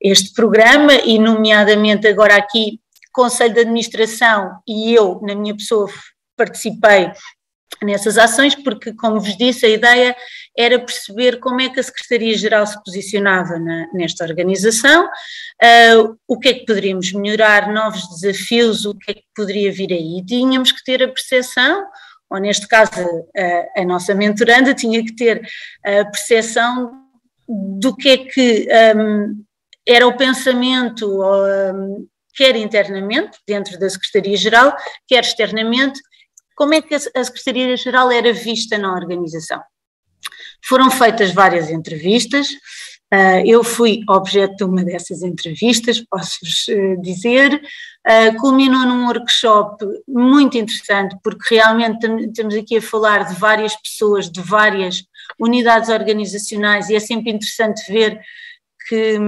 este programa, e nomeadamente agora aqui Conselho de Administração e eu, na minha pessoa, participei nessas ações, porque, como vos disse, a ideia era perceber como é que a Secretaria-Geral se posicionava nesta organização, o que é que poderíamos melhorar, novos desafios, o que é que poderia vir aí. Tínhamos que ter a percepção, ou neste caso a nossa mentoranda tinha que ter a percepção do que é que era o pensamento, quer internamente, dentro da Secretaria-Geral, quer externamente, como é que a Secretaria-Geral era vista na organização. Foram feitas várias entrevistas, eu fui objeto de uma dessas entrevistas, posso-vos dizer, culminou num workshop muito interessante, porque realmente estamos aqui a falar de várias pessoas, de várias unidades organizacionais, e é sempre interessante ver que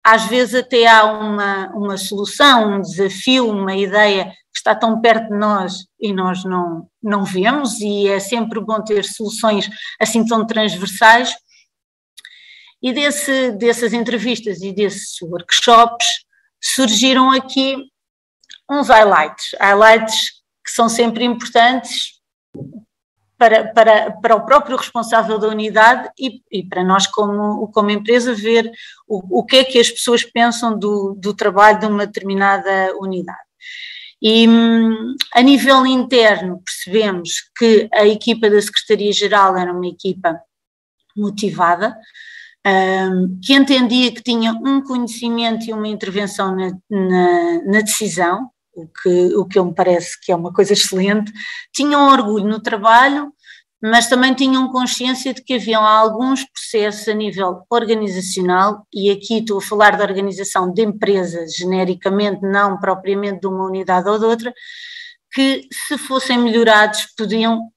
às vezes até há uma solução, um desafio, uma ideia que está tão perto de nós e nós não vemos, e é sempre bom ter soluções assim tão transversais. E dessas entrevistas e desses workshops surgiram aqui uns highlights que são sempre importantes para o próprio responsável da unidade e para nós como empresa ver o que é que as pessoas pensam do trabalho de uma determinada unidade. E a nível interno percebemos que a equipa da Secretaria-Geral era uma equipa motivada, que entendia que tinha um conhecimento e uma intervenção na decisão, o que me parece que é uma coisa excelente, tinham orgulho no trabalho, mas também tinham consciência de que haviam alguns processos a nível organizacional, e aqui estou a falar da organização de empresas genericamente, não propriamente de uma unidade ou de outra, que se fossem melhorados podiam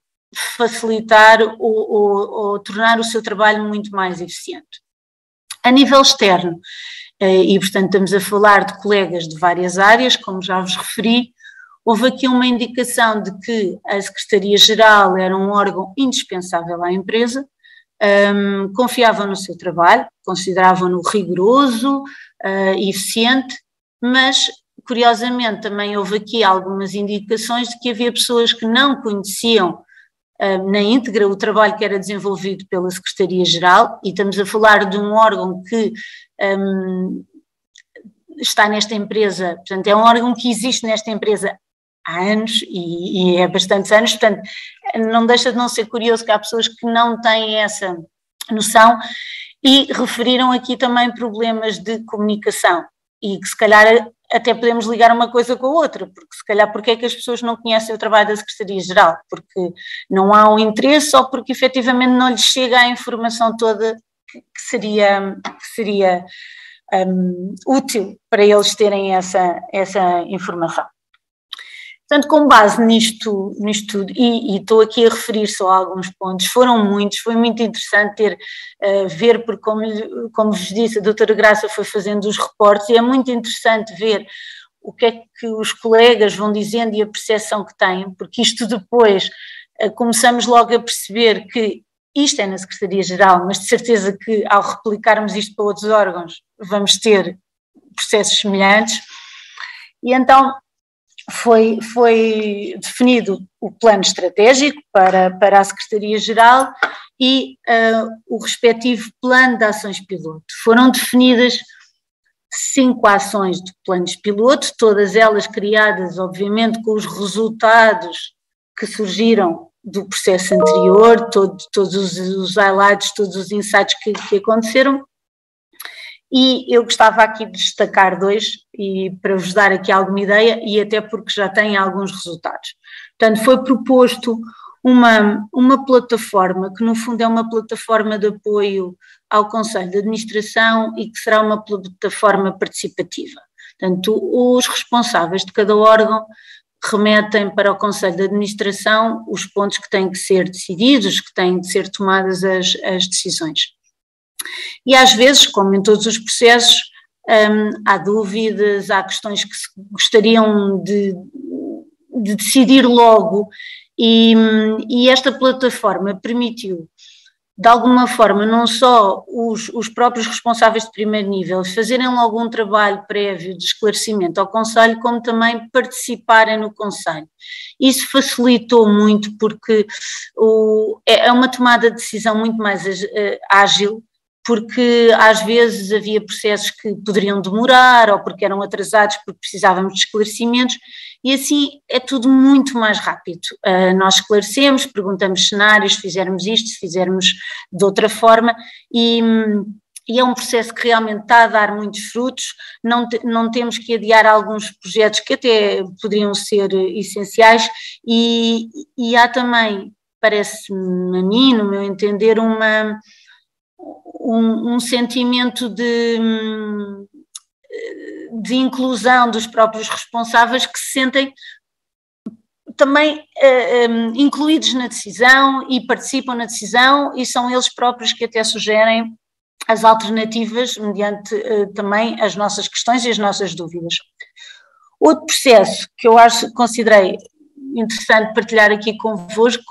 facilitar ou tornar o seu trabalho muito mais eficiente. A nível externo, e portanto estamos a falar de colegas de várias áreas, como já vos referi, houve aqui uma indicação de que a Secretaria-Geral era um órgão indispensável à empresa, confiavam no seu trabalho, consideravam-no rigoroso e eficiente, mas curiosamente também houve aqui algumas indicações de que havia pessoas que não conheciam na íntegra o trabalho que era desenvolvido pela Secretaria-Geral, e estamos a falar de um órgão que está nesta empresa, portanto é um órgão que existe nesta empresa há anos e é bastantes anos, portanto não deixa de não ser curioso que há pessoas que não têm essa noção, e referiram aqui também problemas de comunicação, e que se calhar até podemos ligar uma coisa com a outra, porque se calhar porque é que as pessoas não conhecem o trabalho da Secretaria-Geral, porque não há um interesse ou porque efetivamente não lhes chega a informação toda que seria útil para eles terem essa informação. Portanto, com base nisto tudo, e estou aqui a referir só a alguns pontos, foram muitos, foi muito interessante ver, porque como vos disse, a doutora Graça foi fazendo os reportes, e é muito interessante ver o que é que os colegas vão dizendo e a percepção que têm, porque isto depois começamos logo a perceber que isto é na Secretaria-Geral, mas de certeza que ao replicarmos isto para outros órgãos vamos ter processos semelhantes, e então foi definido o plano estratégico para a Secretaria-Geral e o respectivo plano de ações piloto. Foram definidas 5 ações de planos piloto, todas elas criadas, obviamente, com os resultados que surgiram do processo anterior, todos os highlights, todos os insights que aconteceram, E eu gostava aqui de destacar 2, e para vos dar aqui alguma ideia, e até porque já têm alguns resultados. Portanto, foi proposto uma plataforma, que no fundo é uma plataforma de apoio ao Conselho de Administração e que será uma plataforma participativa. Portanto, os responsáveis de cada órgão remetem para o Conselho de Administração os pontos que têm que ser decididos, que têm de ser tomadas as decisões. E às vezes, como em todos os processos, há dúvidas, há questões que se gostariam de decidir logo, e esta plataforma permitiu, de alguma forma, não só os próprios responsáveis de primeiro nível fazerem logo um trabalho prévio de esclarecimento ao Conselho, como também participarem no Conselho. Isso facilitou muito porque é uma tomada de decisão muito mais ágil, porque às vezes havia processos que poderiam demorar ou porque eram atrasados porque precisávamos de esclarecimentos, e assim é tudo muito mais rápido. Nós esclarecemos, perguntamos cenários, se fizermos isto, se fizermos de outra forma, e é um processo que realmente está a dar muitos frutos. Não temos que adiar alguns projetos que até poderiam ser essenciais, e há também, parece-me a mim, no meu entender, um sentimento de inclusão dos próprios responsáveis, que se sentem também incluídos na decisão e participam na decisão, e são eles próprios que até sugerem as alternativas mediante também as nossas questões e as nossas dúvidas. Outro processo que eu considerei interessante partilhar aqui convosco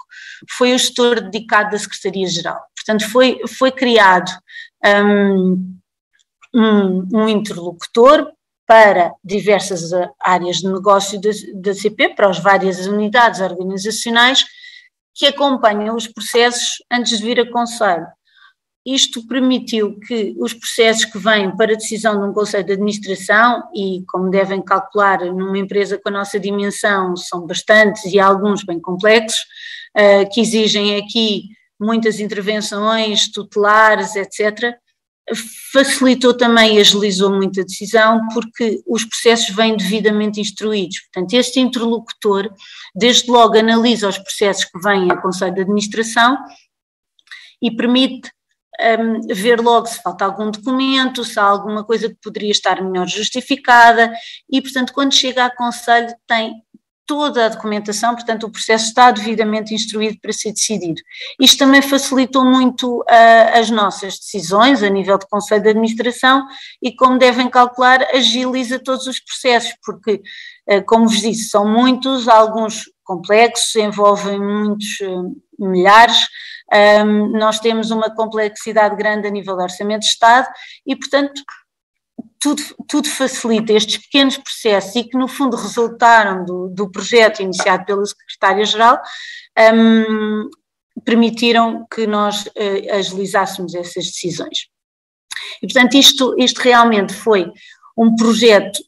foi o gestor dedicado da Secretaria-Geral. Portanto, foi criado um interlocutor para diversas áreas de negócio da CP, para as várias unidades organizacionais que acompanham os processos antes de vir a Conselho. Isto permitiu que os processos que vêm para a decisão de um Conselho de Administração, e como devem calcular, numa empresa com a nossa dimensão são bastantes e alguns bem complexos, que exigem aqui muitas intervenções tutelares, etc., facilitou também e agilizou muito a decisão, porque os processos vêm devidamente instruídos. Portanto, este interlocutor, desde logo, analisa os processos que vêm a Conselho de Administração e permite ver logo se falta algum documento, se há alguma coisa que poderia estar melhor justificada, e, portanto, quando chega a Conselho tem toda a documentação, portanto o processo está devidamente instruído para ser decidido. Isto também facilitou muito as nossas decisões a nível de Conselho de Administração e, como devem calcular, agiliza todos os processos, porque, como vos disse, são muitos, alguns complexos, envolvem muitos milhares, nós temos uma complexidade grande a nível do Orçamento de Estado e, portanto, tudo facilita estes pequenos processos e que no fundo resultaram do projeto iniciado pela Secretária-Geral, permitiram que nós agilizássemos essas decisões. E portanto isto realmente foi um projeto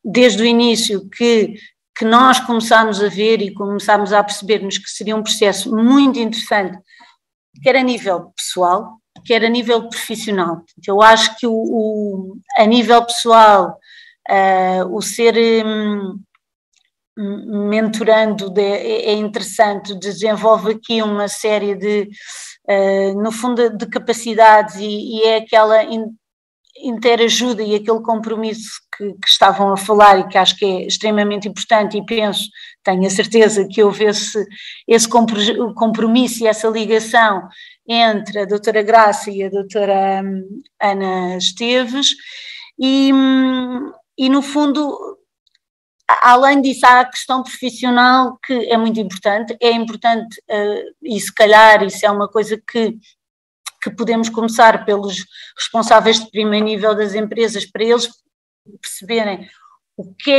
desde o início que nós começámos a ver e começámos a perceber-nos que seria um processo muito interessante, quer a nível pessoal, quer a nível profissional. Eu acho que a nível pessoal, o ser mentorando é interessante, desenvolve aqui uma série de, no fundo, de capacidades e é aquela interajuda e aquele compromisso que estavam a falar e que acho que é extremamente importante, e tenho a certeza que houve esse compromisso e essa ligação entre a doutora Graça e a doutora Ana Esteves, e no fundo, além disso, há a questão profissional que é muito importante, e se calhar isso é uma coisa que podemos começar pelos responsáveis de primeiro nível das empresas, para eles perceberem o que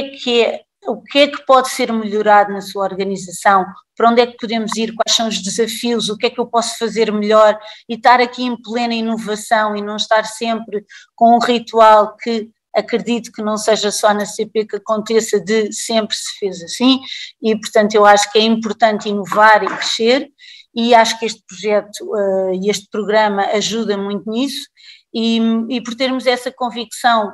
é que pode ser melhorado na sua organização, para onde é que podemos ir, quais são os desafios, o que é que eu posso fazer melhor, e estar aqui em plena inovação e não estar sempre com um ritual que acredito que não seja só na CP que aconteça, de sempre se fez assim, e portanto eu acho que é importante inovar e crescer, e acho que este projeto e este programa ajuda muito nisso, e por termos essa convicção,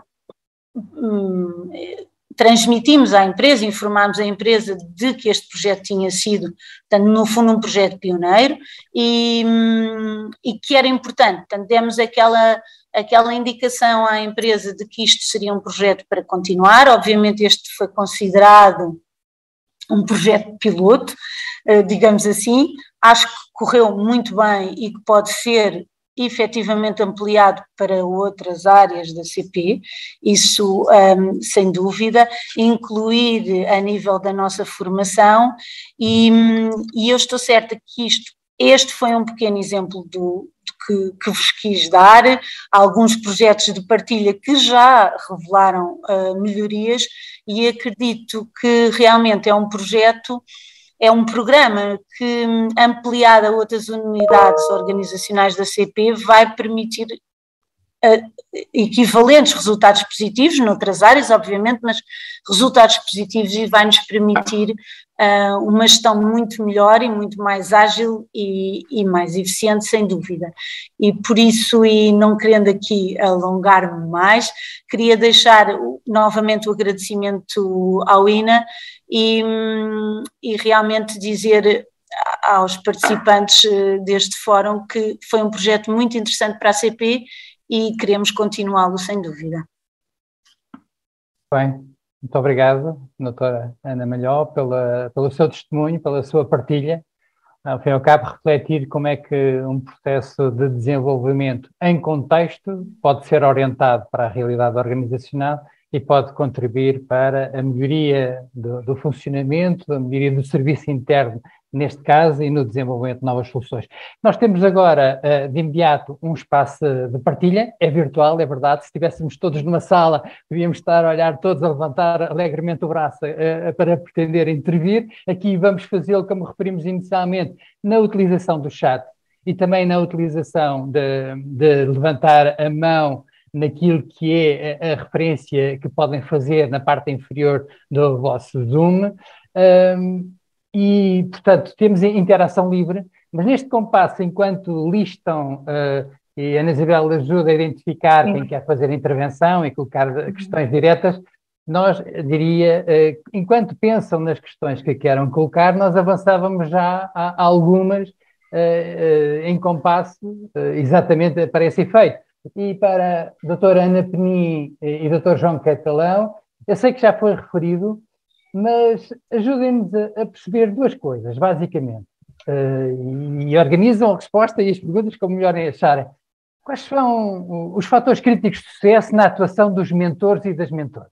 transmitimos à empresa, informámos a empresa de que este projeto tinha sido, portanto, no fundo, um projeto pioneiro e que era importante. Portanto, demos aquela indicação à empresa de que isto seria um projeto para continuar. Obviamente este foi considerado um projeto piloto, digamos assim. Acho que correu muito bem e que pode ser efetivamente ampliado para outras áreas da CP, isso sem dúvida, incluir a nível da nossa formação e eu estou certa que este foi um pequeno exemplo que vos quis dar, alguns projetos de partilha que já revelaram melhorias e acredito que realmente é um programa que, ampliado a outras unidades organizacionais da CP, vai permitir equivalentes resultados positivos, noutras áreas, obviamente, mas resultados positivos e vai-nos permitir uma gestão muito melhor e muito mais ágil e mais eficiente, sem dúvida. E por isso, e não querendo aqui alongar-me mais, queria deixar novamente o agradecimento ao INA e realmente dizer aos participantes deste fórum que foi um projeto muito interessante para a CP e queremos continuá-lo sem dúvida. Bem, muito obrigado, doutora Ana Malhó, pelo seu testemunho, pela sua partilha. Ao fim e ao cabo, refletir como é que um processo de desenvolvimento em contexto pode ser orientado para a realidade organizacional e pode contribuir para a melhoria do funcionamento, a melhoria do serviço interno, neste caso, e no desenvolvimento de novas soluções. Nós temos agora, de imediato, um espaço de partilha, é virtual, é verdade, se estivéssemos todos numa sala, podíamos estar a olhar todos a levantar alegremente o braço para pretender intervir. Aqui vamos fazê-lo, como referimos inicialmente, na utilização do chat e também na utilização de levantar a mão naquilo que é a referência que podem fazer na parte inferior do vosso Zoom. E, portanto, temos interação livre, mas neste compasso, enquanto listam, e a Ana Isabel ajuda a identificar quem quer fazer a intervenção e colocar questões diretas, nós, diria, enquanto pensam nas questões que queiram colocar, nós avançávamos já a algumas em compasso, exatamente para esse efeito. E para a doutora Ana Penin e doutor João Catalão, eu sei que já foi referido, mas ajudem-nos a perceber duas coisas, basicamente, e organizam a resposta e as perguntas como melhorem acharem. Quais são os fatores críticos de sucesso na atuação dos mentores e das mentoras,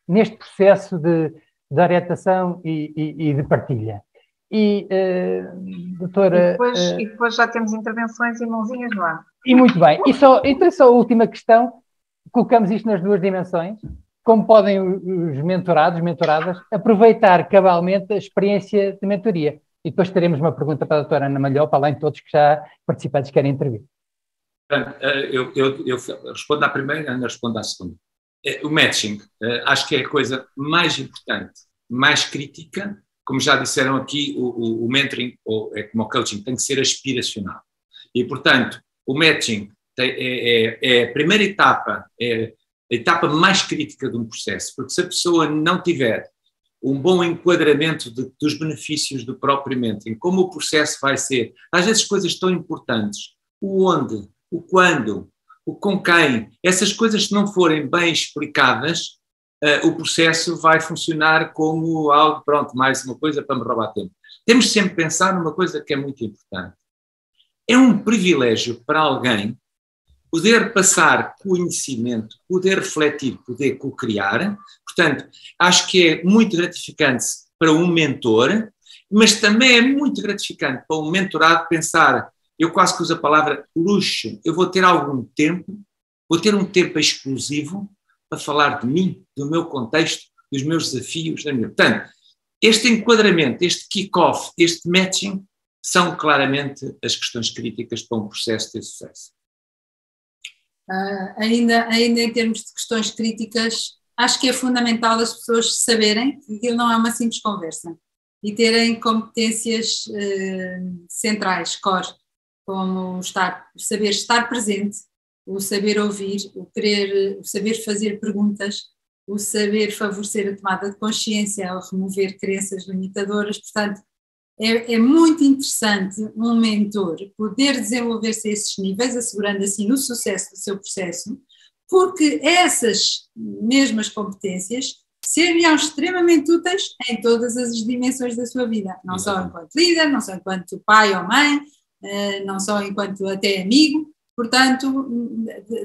neste processo de orientação e de partilha? E, doutora... E depois já temos intervenções e mãozinhas lá. E muito bem. Então, só a última questão, colocamos isto nas duas dimensões. Como podem os mentorados, mentoradas, aproveitar cabalmente a experiência de mentoria? E depois teremos uma pergunta para a doutora Ana Malhó, para além de todos que já participantes querem intervir. Eu respondo à primeira, a Ana responde à segunda. O matching, acho que é a coisa mais importante, mais crítica. Como já disseram aqui, o mentoring, ou é como o coaching, tem que ser aspiracional. E, portanto, o matching é a primeira etapa, é a etapa mais crítica de um processo, porque se a pessoa não tiver um bom enquadramento dos benefícios do próprio mentoring, como o processo vai ser, às vezes coisas tão importantes, o onde, o quando, o com quem, essas coisas se não forem bem explicadas, o processo vai funcionar como algo, pronto, mais uma coisa para me roubar tempo. Temos sempre que pensar numa coisa que é muito importante. É um privilégio para alguém poder passar conhecimento, poder refletir, poder co-criar. Portanto, acho que é muito gratificante para um mentor, mas também é muito gratificante para um mentorado pensar, eu quase que uso a palavra luxo, eu vou ter algum tempo, vou ter um tempo exclusivo para falar de mim, do meu contexto, dos meus desafios. Portanto, este enquadramento, este kick-off, este matching, são claramente as questões críticas para um processo de sucesso. Ainda em termos de questões críticas, acho que é fundamental as pessoas saberem que aquilo não é uma simples conversa e terem competências centrais, core, como saber estar presente, o saber ouvir, o saber fazer perguntas, o saber favorecer a tomada de consciência, o remover crenças limitadoras. Portanto, é muito interessante um mentor poder desenvolver-se a esses níveis, assegurando assim o sucesso do seu processo, porque essas mesmas competências seriam extremamente úteis em todas as dimensões da sua vida, não só enquanto líder, não só enquanto pai ou mãe, não só enquanto até amigo. Portanto,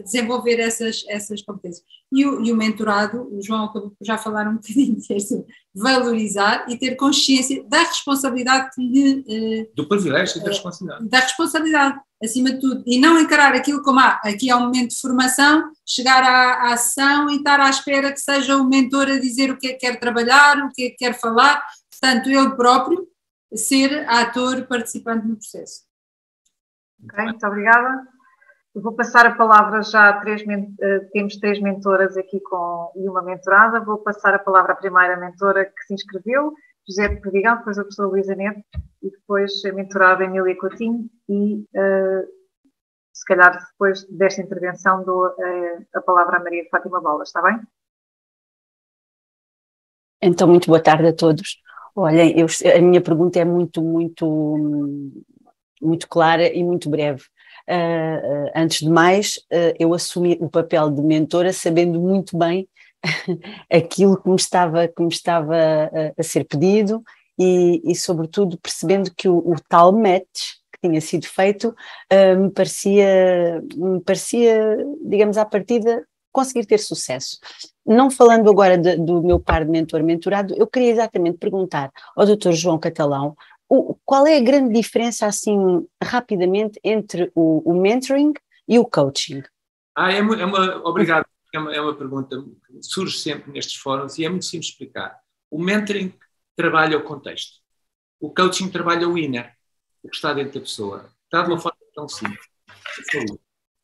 desenvolver essas competências. E o mentorado, o João acabou por já falar um bocadinho disso, valorizar e ter consciência da responsabilidade que lhe... do privilégio e da responsabilidade. Da responsabilidade, acima de tudo. E não encarar aquilo como, aqui é um momento de formação, chegar à sessão e estar à espera que seja o mentor a dizer o que é que quer trabalhar, o que é que quer falar. Portanto, ele próprio ser ator participante no processo. Ok, muito obrigada. Eu vou passar a palavra já a temos 3 mentoras aqui e uma mentorada. Vou passar a palavra à primeira mentora que se inscreveu, José de Perdigão, depois a professora Luísa Neto e depois a mentorada Emília Coutinho e se calhar depois desta intervenção dou a palavra à Maria de Fátima Bolas, está bem? Então, muito boa tarde a todos. Olhem, a minha pergunta é muito clara e muito breve. Antes de mais, eu assumi o papel de mentora sabendo muito bem aquilo que me estava a ser pedido e sobretudo percebendo que o tal match que tinha sido feito me parecia, digamos, à partida, conseguir ter sucesso. Não falando agora do meu par de mentor-mentorado, eu queria exatamente perguntar ao Dr. João Catalão qual é a grande diferença, assim, rapidamente, entre o mentoring e o coaching? Obrigado. É uma pergunta que surge sempre nestes fóruns e é muito simples explicar. O mentoring trabalha o contexto. O coaching trabalha o inner, o que está dentro da pessoa. Está de uma forma tão simples.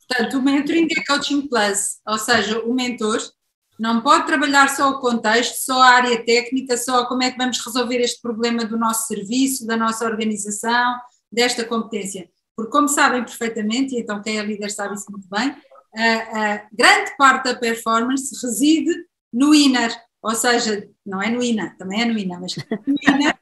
Portanto, o mentoring é coaching plus, ou seja, o mentor não pode trabalhar só o contexto, só a área técnica, só como é que vamos resolver este problema do nosso serviço, da nossa organização, desta competência. Porque, como sabem perfeitamente, e então quem é líder sabe isso muito bem, a grande parte da performance reside no inner, ou seja, não é no INA, também é no INA, mas no inner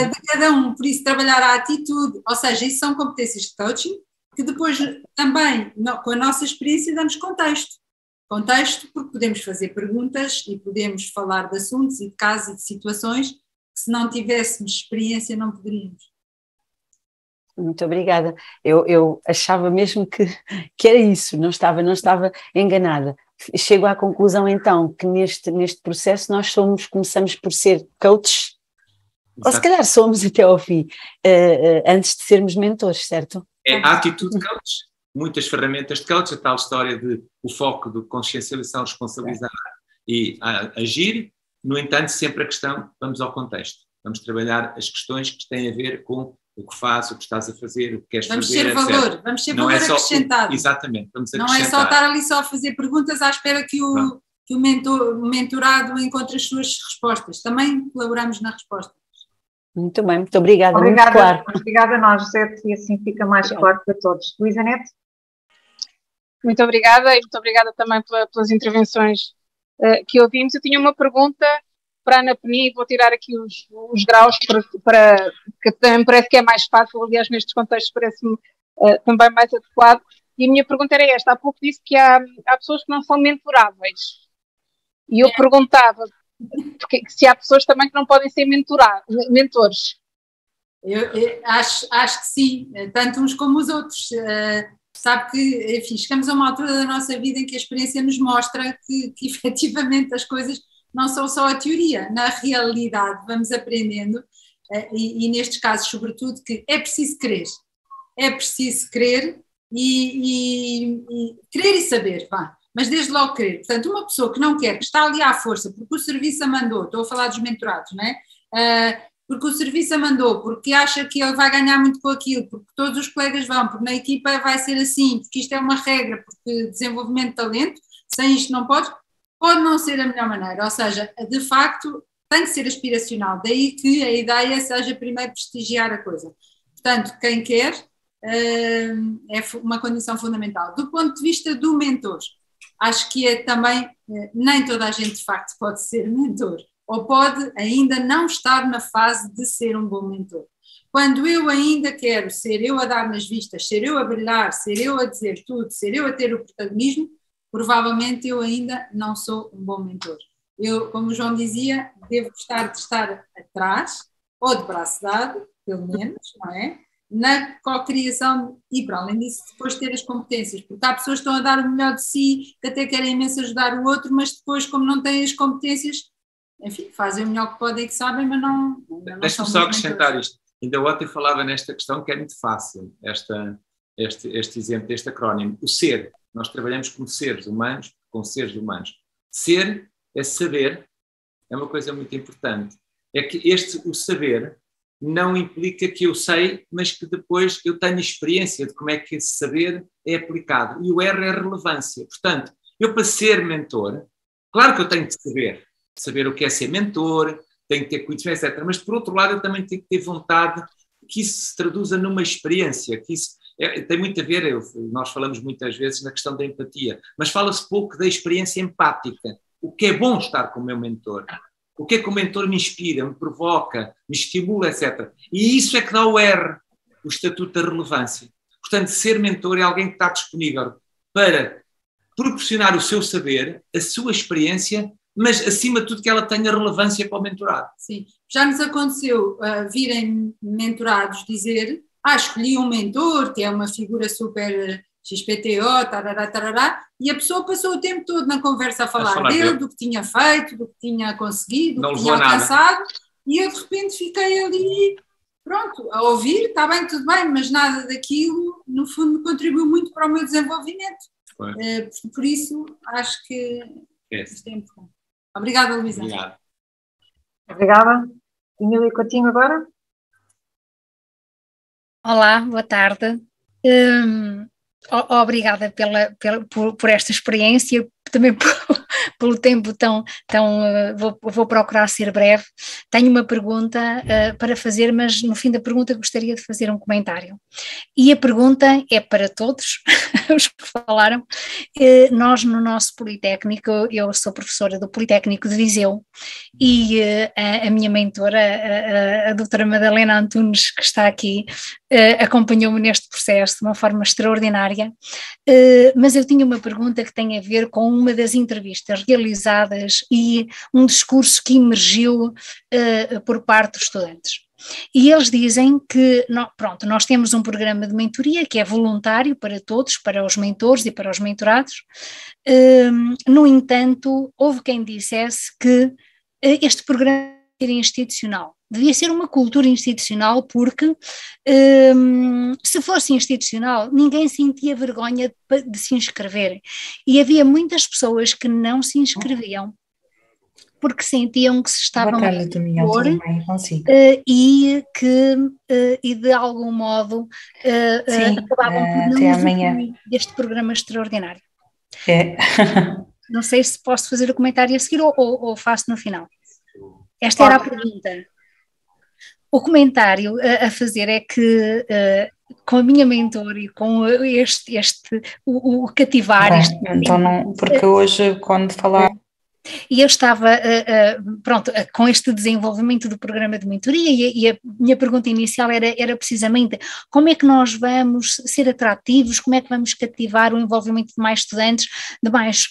de cada um. Por isso, trabalhar a atitude, ou seja, isso são competências de coaching, que depois também, com a nossa experiência, damos contexto. Contexto, porque podemos fazer perguntas e podemos falar de assuntos e de casos e de situações que, se não tivéssemos experiência, não poderíamos. Muito obrigada. Eu achava mesmo que era isso, não estava enganada. Chego à conclusão, então, que neste processo nós começamos por ser coaches, ou se calhar somos até ao fim, antes de sermos mentores, certo? É a atitude coach. Muitas ferramentas de coach, a tal história de o foco de consciencialização, responsabilizar e agir. No entanto, sempre a questão, vamos ao contexto. Vamos trabalhar as questões que têm a ver com o que fazes, o que estás a fazer, o que queres fazer, etc. Vamos ser valor acrescentado. Exatamente, vamos acrescentar. Não é só estar ali só a fazer perguntas à espera que o mentorado encontre as suas respostas. Também colaboramos na resposta. Muito bem, muito obrigada. Muito claro. Obrigada a nós, José, e assim fica mais claro para todos. Luísa Neto? Muito obrigada e muito obrigada também pelas intervenções que ouvimos. Eu tinha uma pergunta para a Ana Peni, vou tirar aqui os graus para que também me parece que é mais fácil, aliás, nestes contextos parece-me também mais adequado. E a minha pergunta era esta: há pouco disse que há pessoas que não são mentoráveis. E eu perguntava se há pessoas também que não podem ser mentores. Eu acho que sim, tanto uns como os outros. Sabe que, enfim, chegamos a uma altura da nossa vida em que a experiência nos mostra que efetivamente as coisas não são só a teoria. Na realidade vamos aprendendo e nestes casos sobretudo que é preciso crer. É preciso crer e querer e saber, vá. Mas desde logo querer. Portanto, uma pessoa que não quer, que está ali à força, porque o serviço a mandou, estou a falar dos mentorados, não é? Porque o serviço a mandou, porque acha que ele vai ganhar muito com aquilo, porque todos os colegas vão, porque na equipa vai ser assim, porque isto é uma regra, porque desenvolvimento de talento, sem isto não pode não ser a melhor maneira. Ou seja, de facto, tem que ser aspiracional. Daí que a ideia seja primeiro prestigiar a coisa. Portanto, quem quer, é uma condição fundamental. Do ponto de vista do mentor, acho que é também, nem toda a gente de facto pode ser mentor, ou pode ainda não estar na fase de ser um bom mentor. Quando eu ainda quero ser eu a dar nas vistas, ser eu a brilhar, ser eu a dizer tudo, ser eu a ter o protagonismo, provavelmente eu ainda não sou um bom mentor. Eu, como o João dizia, devo gostar de estar atrás, ou de braço dado, pelo menos, não é? Na co-criação e, para além disso, depois ter as competências, porque há pessoas que estão a dar o melhor de si, que até querem imenso ajudar o outro, mas depois, como não têm as competências, enfim, fazem o melhor que podem e que sabem, mas não Deixa-me só acrescentar isto. Ainda ontem falava nesta questão que é muito fácil, este exemplo, este acrónimo. O ser, nós trabalhamos com seres humanos, Ser é saber, é uma coisa muito importante. É que o saber não implica que eu sei, mas que depois eu tenho experiência de como é que esse saber é aplicado. E o R é relevância. Portanto, eu para ser mentor, claro que eu tenho de saber o que é ser mentor, tenho que ter conhecimento, etc. Mas, por outro lado, eu também tenho que ter vontade que isso se traduza numa experiência, que isso tem muito a ver, nós falamos muitas vezes na questão da empatia, mas fala-se pouco da experiência empática. O que é bom estar com o meu mentor? O que é que o mentor me inspira, me provoca, me estimula, etc. E isso é que dá o R, o estatuto da relevância. Portanto, ser mentor é alguém que está disponível para proporcionar o seu saber, a sua experiência, mas, acima de tudo, que ela tenha relevância para o mentorado. Sim. Já nos aconteceu virem mentorados dizer escolhi um mentor, que é uma figura super XPTO, tarará, tarará, e a pessoa passou o tempo todo na conversa a falar dele, do que tinha feito, do que tinha conseguido, do que tinha alcançado, e eu de repente fiquei ali, pronto, a ouvir, está bem, tudo bem, mas nada daquilo, no fundo, contribuiu muito para o meu desenvolvimento. Por isso, acho que isto é importante. Obrigada, Luísa. Obrigada. Emília Coutinho agora. Olá, boa tarde. Obrigada por esta experiência, também pelo tempo vou procurar ser breve. Tenho uma pergunta para fazer, mas no fim da pergunta gostaria de fazer um comentário. E a pergunta é para todos os que falaram. Nós no nosso Politécnico, eu sou professora do Politécnico de Viseu e a minha mentora, a doutora Madalena Antunes, que está aqui, acompanhou-me neste processo de uma forma extraordinária, mas eu tinha uma pergunta que tem a ver com uma das entrevistas realizadas e um discurso que emergiu por parte dos estudantes. E eles dizem que, nós temos um programa de mentoria que é voluntário para todos, para os mentores e para os mentorados. No entanto, houve quem dissesse que este programa era institucional. Devia ser uma cultura institucional porque, se fosse institucional, ninguém sentia vergonha de se inscrever. E havia muitas pessoas que não se inscreviam porque sentiam que se estavam a expor e de algum modo acabavam por não usufruir deste programa extraordinário. Não sei se posso fazer o comentário a seguir ou faço no final. Esta era a pergunta. O comentário a fazer é que com a minha mentora e com o cativar... Então não, porque hoje quando falar... E eu estava, com este desenvolvimento do programa de mentoria e a minha pergunta inicial era precisamente como é que nós vamos ser atrativos, como é que vamos cativar o envolvimento de mais estudantes, de mais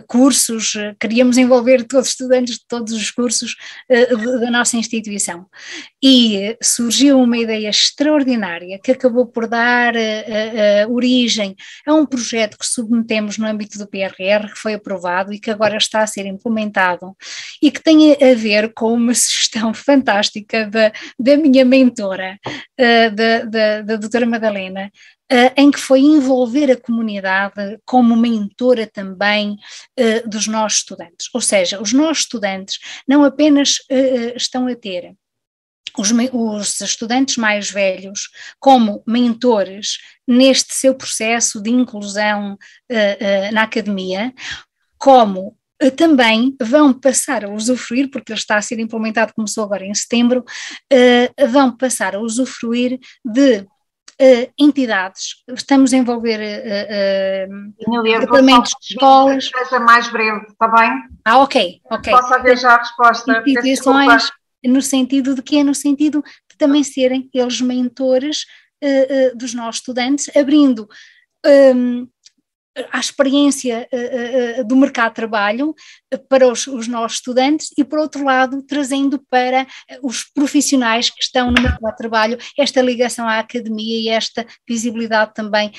cursos, queríamos envolver todos os estudantes de todos os cursos da nossa instituição. E surgiu uma ideia extraordinária que acabou por dar origem a um projeto que submetemos no âmbito do PRR, que foi aprovado e que agora está a ser implementado e que tem a ver com uma sugestão fantástica da minha mentora, da doutora Madalena, em que foi envolver a comunidade como mentora também dos nossos estudantes. Ou seja, os nossos estudantes não apenas estão a ter os estudantes mais velhos como mentores neste seu processo de inclusão na academia, como também vão passar a usufruir, porque ele está a ser implementado, começou agora em setembro, vão passar a usufruir de entidades, estamos a envolver departamentos de escolas. Seja mais breve, está bem? Ok. Posso haver já a resposta. Instituições, no sentido de que é no sentido de também serem eles mentores dos nossos estudantes, abrindo a experiência do mercado de trabalho para os nossos estudantes e, por outro lado, trazendo para os profissionais que estão no mercado de trabalho esta ligação à academia e esta visibilidade também,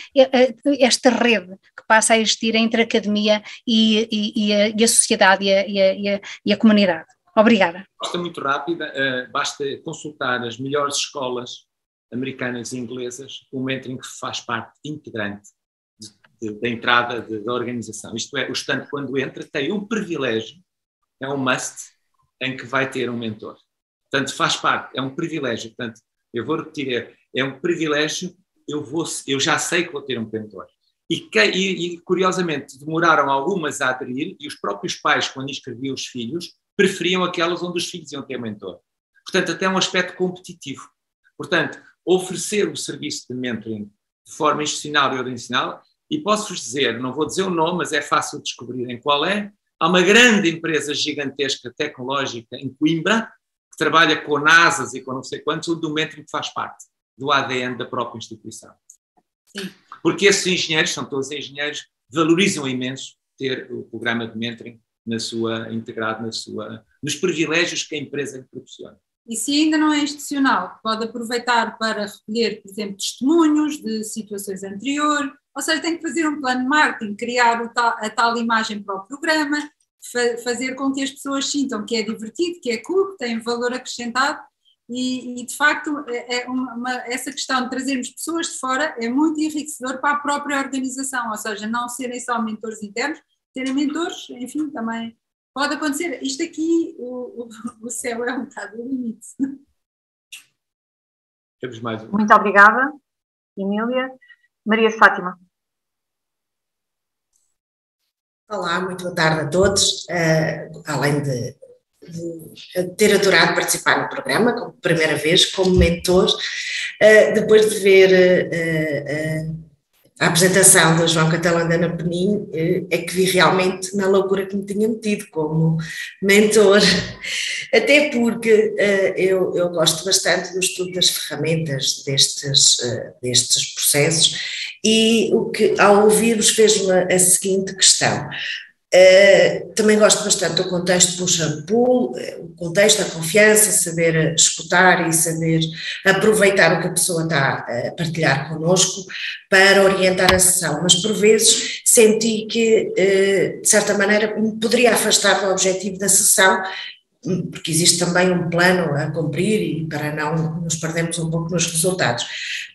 esta rede que passa a existir entre a academia e a sociedade e a comunidade. Obrigada. Resposta muito rápida, basta consultar as melhores escolas americanas e inglesas, o mentoring faz parte integrante da entrada da organização. Isto é, o estudante, quando entra, tem um privilégio, é um must, em que vai ter um mentor. Portanto, faz parte, é um privilégio. Portanto, eu vou repetir, é um privilégio, eu já sei que vou ter um mentor. E, curiosamente, demoraram algumas a aderir, e os próprios pais, quando inscreviam os filhos, preferiam aquelas onde os filhos iam ter mentor. Portanto, até é um aspecto competitivo. Portanto, oferecer o serviço de mentoring de forma institucional e organizacional. E posso-vos dizer, não vou dizer o nome, mas é fácil descobrirem qual é. Há uma grande empresa gigantesca tecnológica em Coimbra, que trabalha com NASAs e com não sei quantos, onde o mentoring faz parte do ADN da própria instituição. Sim. Porque esses engenheiros, são todos engenheiros, valorizam imenso ter o programa de mentoring integrado nos privilégios que a empresa lhe proporciona. E se ainda não é institucional, pode aproveitar para recolher, por exemplo, testemunhos de situações anteriores, ou seja, tem que fazer um plano de marketing, criar a tal imagem para o programa, fazer com que as pessoas sintam que é divertido, que é cool, que tem valor acrescentado e de facto, essa questão de trazermos pessoas de fora é muito enriquecedor para a própria organização, ou seja, não serem só mentores internos, terem mentores, enfim, também pode acontecer. Isto aqui, o céu é um bocado o limite. Temos mais um. Muito obrigada, Emília. Maria Fátima. Olá, muito boa tarde a todos. Além de ter adorado participar no programa, como primeira vez, como mentor, depois de ver a apresentação do João Catalão da Ana Penin, é que vi realmente na loucura que me tinha metido como mentor, até porque eu gosto bastante do estudo das ferramentas destes processos e o que ao ouvir-vos fez-me a seguinte questão. Também gosto bastante do contexto push and pull, o contexto, a confiança, saber escutar e saber aproveitar o que a pessoa está a partilhar connosco para orientar a sessão, mas por vezes senti que, de certa maneira, me poderia afastar do objetivo da sessão, porque existe também um plano a cumprir e para não nos perdermos um pouco nos resultados.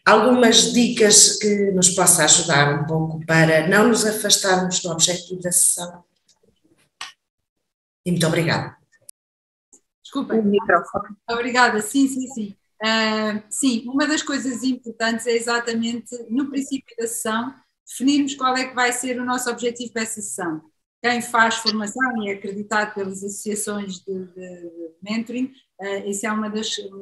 Algumas dicas que nos possa ajudar um pouco para não nos afastarmos do objetivo da sessão. E muito obrigada. Desculpa. Obrigada, sim. Sim, uma das coisas importantes é exatamente, no princípio da sessão, definirmos qual é que vai ser o nosso objetivo para essa sessão. Quem faz formação e é acreditado pelas associações de mentoring, esse é um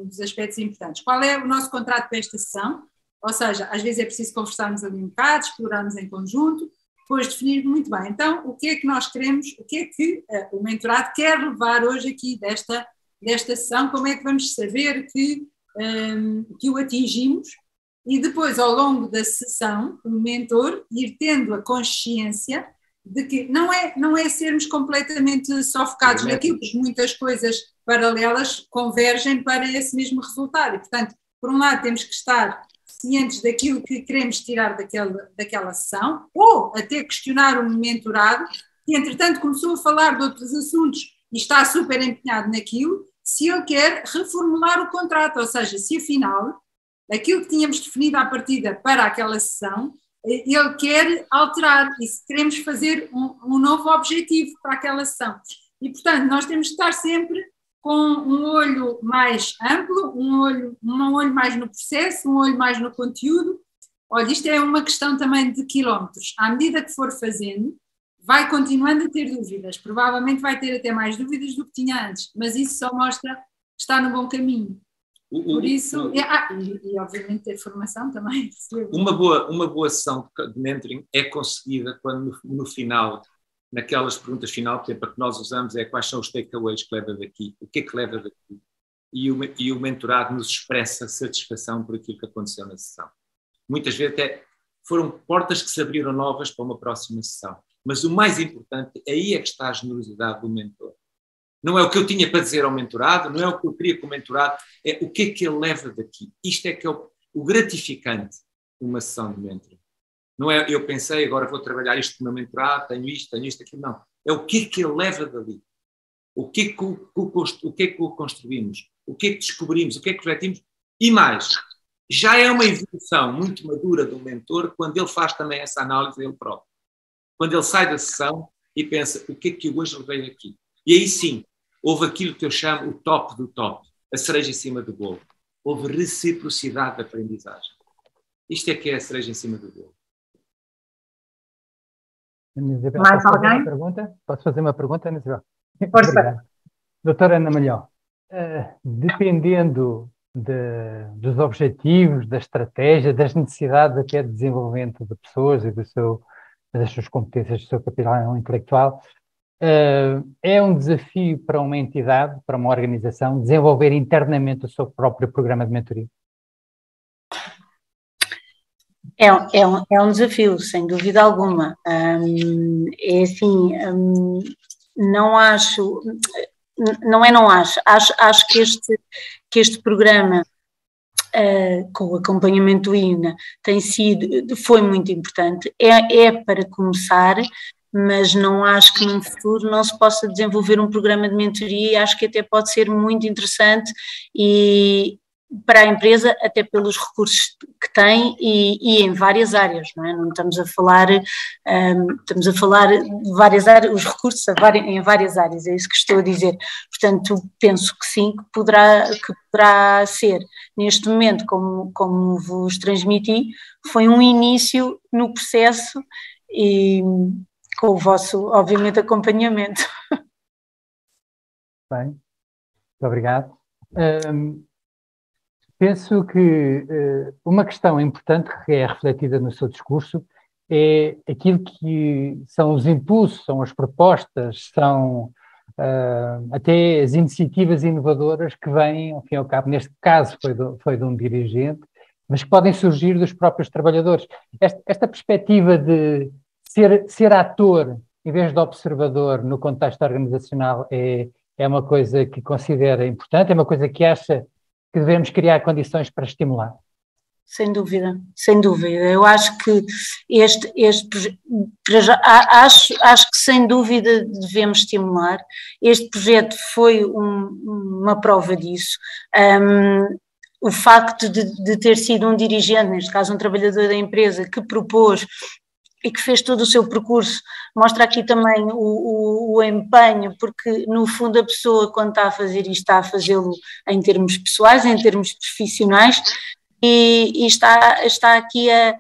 dos aspectos importantes. Qual é o nosso contrato para esta sessão? Ou seja, às vezes é preciso conversarmos ali um bocado, explorarmos em conjunto, depois definir muito bem. Então, o que é que nós queremos, o que é que o mentorado quer levar hoje aqui desta sessão, como é que vamos saber que o atingimos e depois, ao longo da sessão, o mentor ir tendo a consciência de que não é sermos completamente só focados naquilo, porque muitas coisas paralelas convergem para esse mesmo resultado. E, portanto, por um lado temos que estar cientes daquilo que queremos tirar daquela sessão, ou até questionar um mentorado que, entretanto, começou a falar de outros assuntos e está super empenhado naquilo, se ele quer reformular o contrato, ou seja, se afinal aquilo que tínhamos definido à partida para aquela sessão, ele quer alterar e se queremos fazer um novo objetivo para aquela sessão. E, portanto, nós temos de estar sempre com um olho mais amplo, um olho mais no processo, um olho mais no conteúdo. Olha, isto é uma questão também de quilómetros. À medida que for fazendo, vai continuando a ter dúvidas. Provavelmente vai ter até mais dúvidas do que tinha antes, mas isso só mostra que está no bom caminho. Por isso, e obviamente ter formação também. Uma boa sessão de mentoring é conseguida quando no final, naquelas perguntas final, por exemplo, a que nós usamos é quais são os takeaways que leva daqui, o que é que leva daqui, e o mentorado nos expressa satisfação por aquilo que aconteceu na sessão. Muitas vezes até foram portas que se abriram novas para uma próxima sessão, mas o mais importante, aí é que está a generosidade do mentor. Não é o que eu tinha para dizer ao mentorado, não é o que eu queria com o mentorado, é o que é que ele leva daqui. Isto é que é o gratificante de uma sessão de mentoring. Não é eu pensei, agora vou trabalhar isto com o meu mentorado, tenho isto, aquilo. Não. É o que é que ele leva dali. O que é que construímos, o que é que descobrimos, o que é que refletimos. E mais, já é uma evolução muito madura do mentor quando ele faz também essa análise dele próprio. Quando ele sai da sessão e pensa, o que é que eu hoje levei aqui? E aí sim, houve aquilo que eu chamo o top do top, a cereja em cima do bolo. Houve reciprocidade de aprendizagem. Isto é que é a cereja em cima do bolo. Mais alguém? Posso fazer uma pergunta, Ana Isabel? Força. Obrigado. Doutora Ana Malhão, dependendo dos objetivos, da estratégia, das necessidades até de desenvolvimento de pessoas e das suas competências, do seu capital intelectual, é um desafio para uma entidade, para uma organização, desenvolver internamente o seu próprio programa de mentoria? É um desafio, sem dúvida alguma. É assim, não acho que este programa com o acompanhamento do INA foi muito importante, é para começar, mas não acho que no futuro não se possa desenvolver um programa de mentoria, e acho que até pode ser muito interessante e para a empresa, até pelos recursos que tem e em várias áreas, não é? Não estamos a falar de várias áreas, os recursos em várias áreas, é isso que estou a dizer. Portanto, penso que sim, que poderá ser. Neste momento, como vos transmiti, foi um início no processo e com o vosso, obviamente, acompanhamento. Bem, muito obrigado. Penso que uma questão importante que é refletida no seu discurso é aquilo que são os impulsos, são as propostas, são até as iniciativas inovadoras que vêm, ao fim e ao cabo, neste caso foi de um dirigente, mas que podem surgir dos próprios trabalhadores. Esta perspectiva de ser ator em vez de observador no contexto organizacional é uma coisa que considera importante, é uma coisa que acha que devemos criar condições para estimular. Sem dúvida, sem dúvida. Eu acho que acho que sem dúvida devemos estimular. Este projeto foi uma prova disso. O facto de ter sido um dirigente, neste caso um trabalhador da empresa, que propôs e que fez todo o seu percurso, mostra aqui também o empenho, porque no fundo a pessoa quando está a fazer isto está a fazê-lo em termos pessoais, em termos profissionais, e está aqui a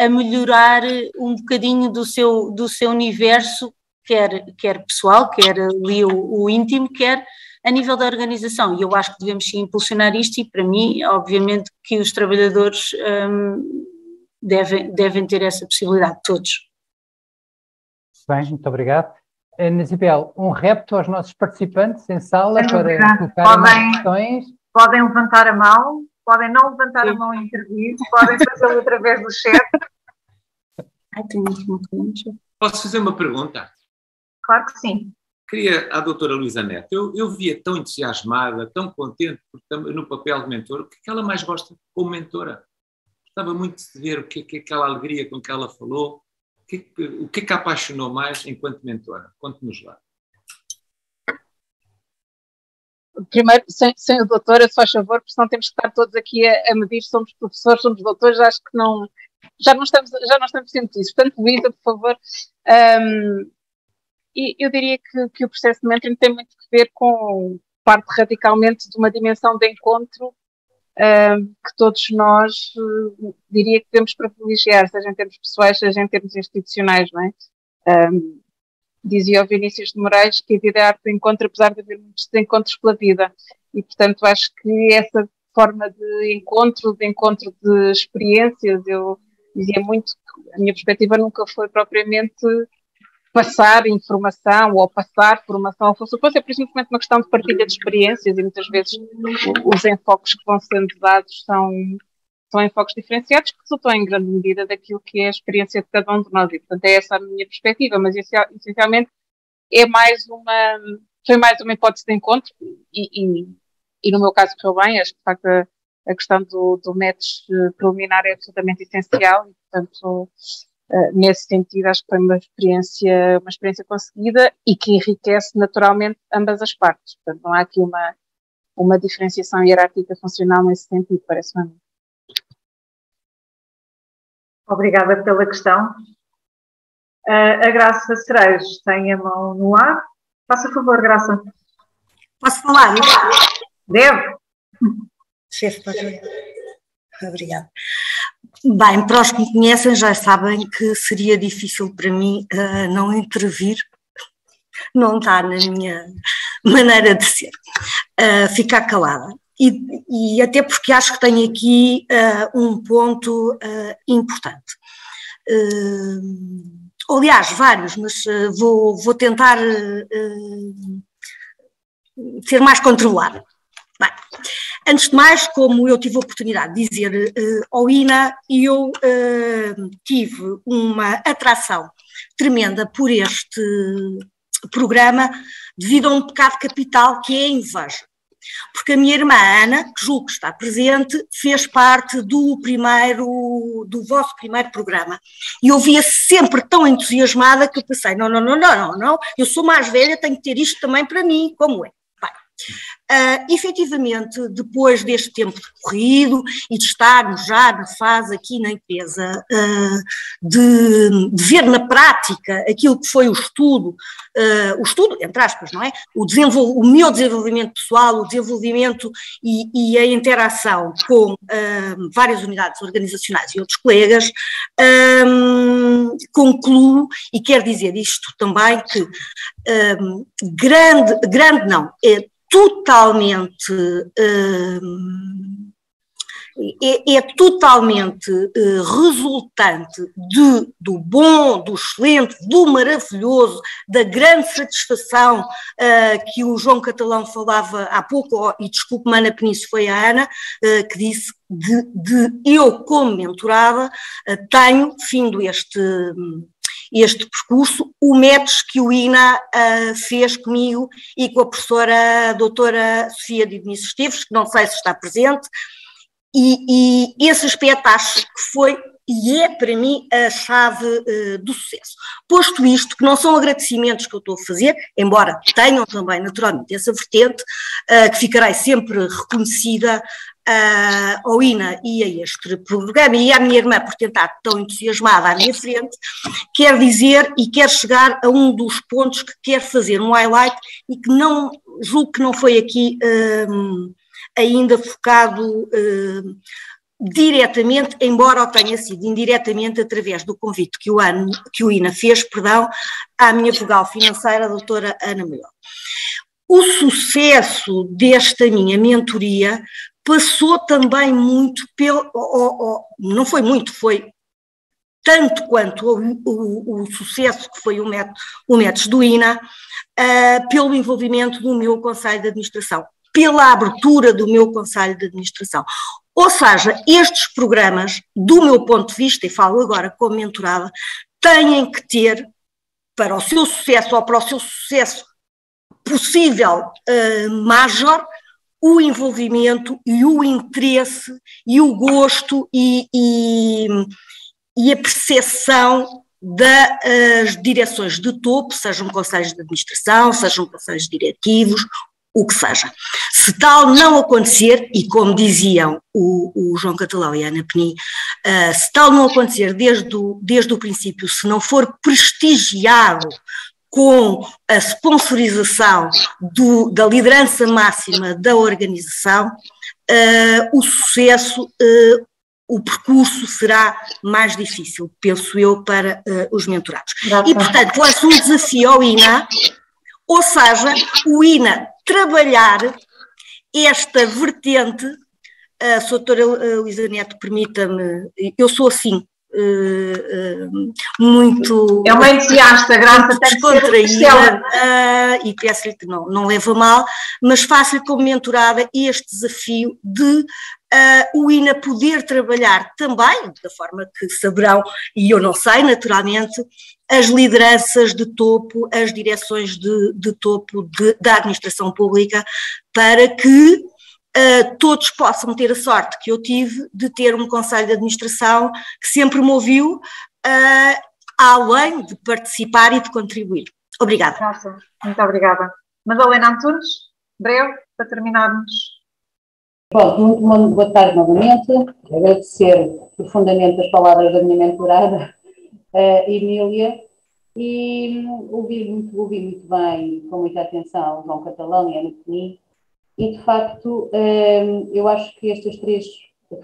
melhorar um bocadinho do seu universo, quer pessoal, quer ali o íntimo, quer a nível da organização, e eu acho que devemos sim impulsionar isto, e para mim, obviamente, que os trabalhadores devem ter essa possibilidade, todos. Bem, muito obrigado. Ana Isabel, um repto aos nossos participantes em sala para colocarem questões. Podem levantar a mão, podem não levantar a mão e intervir, podem fazê-lo através do chat. Posso fazer uma pergunta? Claro que sim. Queria à doutora Luísa Neto, eu via tão entusiasmada, tão contente no papel de mentor, o que é que ela mais gosta como mentora? Gostava muito de ver o que é aquela alegria com que ela falou, o que é que a apaixonou mais enquanto mentora? Conte-nos lá. Primeiro, sem a doutora, se faz favor, porque senão temos que estar todos aqui a medir, somos professores, somos doutores, acho que não, já não estamos sempre disso. Portanto, Luísa, por favor. E eu diria que o processo de mentoring tem muito a ver com parte radicalmente de uma dimensão de encontro que todos nós, diria que temos para privilegiar, seja em termos pessoais, seja em termos institucionais, não é? Dizia o Vinícius de Moraes que a vida é a arte do encontro, apesar de haver muitos desencontros pela vida, e portanto acho que essa forma de encontro de experiências. Eu dizia muito que a minha perspectiva nunca foi propriamente passar informação ou passar formação ou fosse é principalmente uma questão de partilha de experiências e muitas vezes os enfoques que vão sendo dados são enfoques diferenciados que resultam em grande medida daquilo que é a experiência de cada um de nós e portanto é essa a minha perspectiva, mas essencialmente foi mais uma hipótese de encontro e no meu caso correu bem. Acho que de facto a questão do match preliminar é absolutamente essencial e portanto nesse sentido acho que foi uma experiência conseguida e que enriquece naturalmente ambas as partes, portanto não há aqui uma diferenciação hierárquica funcional nesse sentido, parece-me a mim. Obrigada pela questão. A Graça Cerejo tem a mão no ar. Faça favor, Graça. Posso falar? Deve. Chefe, obrigada. Bem, para os que me conhecem já sabem que seria difícil para mim não intervir, não está na minha maneira de ser, ficar calada. E até porque acho que tenho aqui um ponto importante. Aliás, vários, mas vou tentar ser mais controlada. Bem, antes de mais, como eu tive a oportunidade de dizer ao INA, eu tive uma atração tremenda por este programa devido a um pecado capital que é a inveja. Porque a minha irmã Ana, que julgo que está presente, fez parte do vosso primeiro programa. E eu via sempre tão entusiasmada que eu pensei, não, eu sou mais velha, tenho que ter isto também para mim, como é? Efetivamente, depois deste tempo decorrido e de estarmos já na fase aqui na empresa de ver na prática aquilo que foi o estudo, entre aspas, não é? O meu desenvolvimento pessoal, o desenvolvimento e a interação com várias unidades organizacionais e outros colegas, concluo, e quero dizer isto também, que grande não, totalmente resultante do bom, do excelente, do maravilhoso, da grande satisfação que o João Catalão falava há pouco, e desculpe-me, Ana Penice, foi a Ana que disse de eu como mentorada tenho, findo este percurso, o match que o INA fez comigo e com a professora doutora Sofia de Diniz Esteves, que não sei se está presente, e esse aspecto acho que foi e é para mim a chave do sucesso. Posto isto, que não são agradecimentos que eu estou a fazer, embora tenham também naturalmente essa vertente, que ficarei sempre reconhecida ao INA e a este programa e à minha irmã por ter estado tão entusiasmada à minha frente, quero dizer e quero chegar a um dos pontos que quero fazer um highlight e que não, julgo que não foi aqui ainda focado diretamente, embora o tenha sido indiretamente através do convite que o INA fez, à minha vogal financeira, a doutora Ana Melhor. O sucesso desta minha mentoria passou também muito não foi muito, foi tanto quanto o sucesso que foi o METS do INA, pelo envolvimento do meu Conselho de Administração, pela abertura do meu Conselho de Administração. Ou seja, estes programas, do meu ponto de vista, e falo agora como mentorada, têm que ter, para o seu sucesso ou para o seu sucesso possível major, o envolvimento e o interesse e o gosto e a percepção das direções de topo, sejam conselhos de administração, sejam conselhos diretivos, o que seja. Se tal não acontecer, e como diziam o João Catalão e a Ana Peni, se tal não acontecer desde o princípio, se não for prestigiado com a sponsorização da liderança máxima da organização, o sucesso, o percurso será mais difícil, penso eu, para os mentorados. E, portanto, lanço um desafio ao INA, ou seja, o INA trabalhar esta vertente a doutora Luísa Neto, permita-me, eu sou assim, muito... É uma entusiasta, graças a descontraída, e peço-lhe que não leva mal, mas faço-lhe como mentorada este desafio de o INA poder trabalhar também, da forma que saberão, e eu não sei, naturalmente, as lideranças de topo, as direções de topo da administração pública, para que todos possam ter a sorte que eu tive de ter um conselho de administração que sempre me ouviu, além de participar e de contribuir. Obrigada. Nossa, muito obrigada. Madalena Antunes, breve, para terminarmos. Pronto, muito boa tarde novamente. Agradecer profundamente as palavras da minha mentorada, Emília, e ouvi muito bem, com muita atenção, o João Catalão e a Ana Penin. E, de facto, eu acho que estas três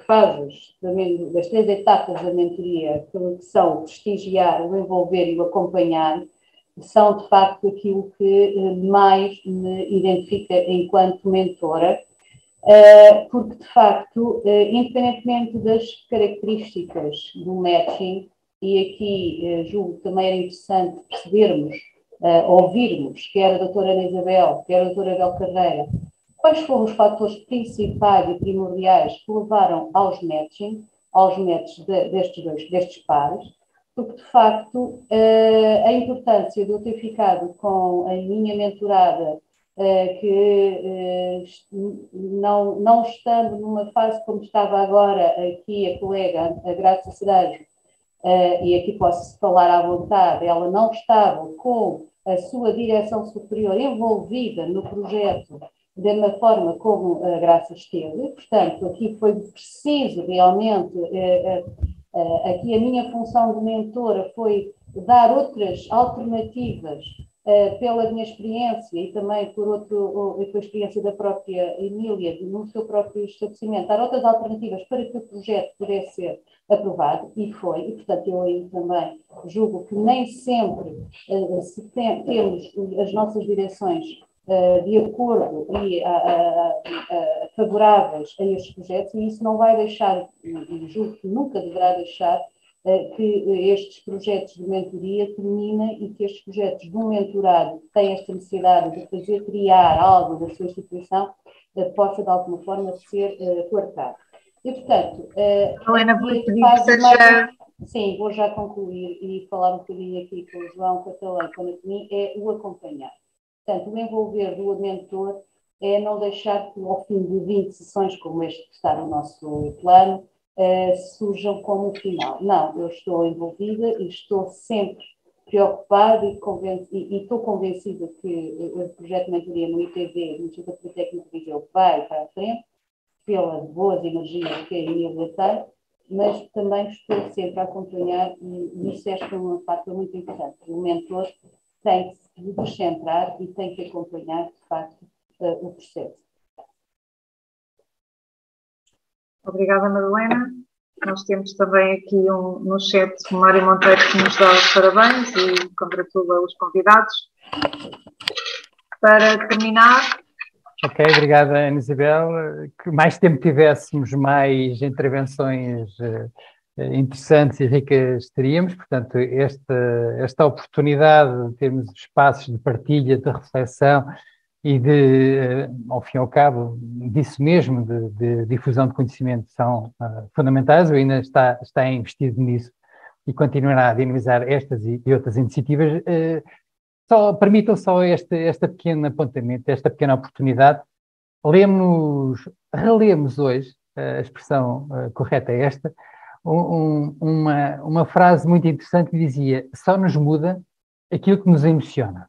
fases, das três etapas da mentoria, que são o prestigiar, o envolver e o acompanhar, são, de facto, aquilo que mais me identifica enquanto mentora, porque, de facto, independentemente das características do matching, e aqui julgo que também era interessante percebermos, ouvirmos, quer a doutora Ana Isabel, quer a doutora Abel Carreira, quais foram os fatores principais e primordiais que levaram aos matches destes pares, porque, de facto, a importância de eu ter ficado com a minha mentorada, que não estando numa fase como estava agora aqui a colega, a Graça Cerejo, e aqui posso falar à vontade, ela não estava com a sua direção superior envolvida no projeto da mesma forma como a Graça esteve, portanto, aqui foi preciso realmente, aqui a minha função de mentora foi dar outras alternativas pela minha experiência e também pela experiência da própria Emília, no seu próprio estabelecimento, dar outras alternativas para que o projeto pudesse ser aprovado, e foi, e portanto eu aí também julgo que nem sempre temos as nossas direções de acordo e favoráveis a estes projetos, e isso não vai deixar, e julgo que nunca deverá deixar, que estes projetos de mentoria terminem e que estes projetos de um mentorado que tem esta necessidade de fazer criar algo da sua instituição possa de alguma forma ser coartado. E portanto, Helena, sim, vou já concluir e falar um bocadinho aqui com o João Catalão e com a Nathalie, é o acompanhar. Portanto, o envolver do mentor é não deixar que ao fim de 20 sessões como este que está no nosso plano, surjam como final. Não, eu estou envolvida e estou sempre preocupada e estou convencida que o projeto de mentoria no IPV, no Instituto Politécnico de Viseu, vai para a frente, pelas boas energias que a Emília tem, mas também estou sempre a acompanhar, e isso é um fator muito importante. O mentor tem que se descentrar e tem que acompanhar, de facto, o processo. Obrigada, Madalena. Nós temos também aqui no chat o Mário Monteiro que nos dá os parabéns e congratula os convidados. Para terminar... Ok, obrigada, Ana Isabel. Que mais tempo tivéssemos, mais intervenções interessantes e ricas teríamos. Portanto, esta oportunidade de termos espaços de partilha, de reflexão e de, ao fim e ao cabo, disso mesmo, de difusão de conhecimento são fundamentais. O INA está investido nisso e continuará a dinamizar estas e outras iniciativas. Permitam só este pequeno apontamento, esta pequena oportunidade. Relemos hoje, a expressão correta é esta, uma frase muito interessante que dizia: só nos muda aquilo que nos emociona.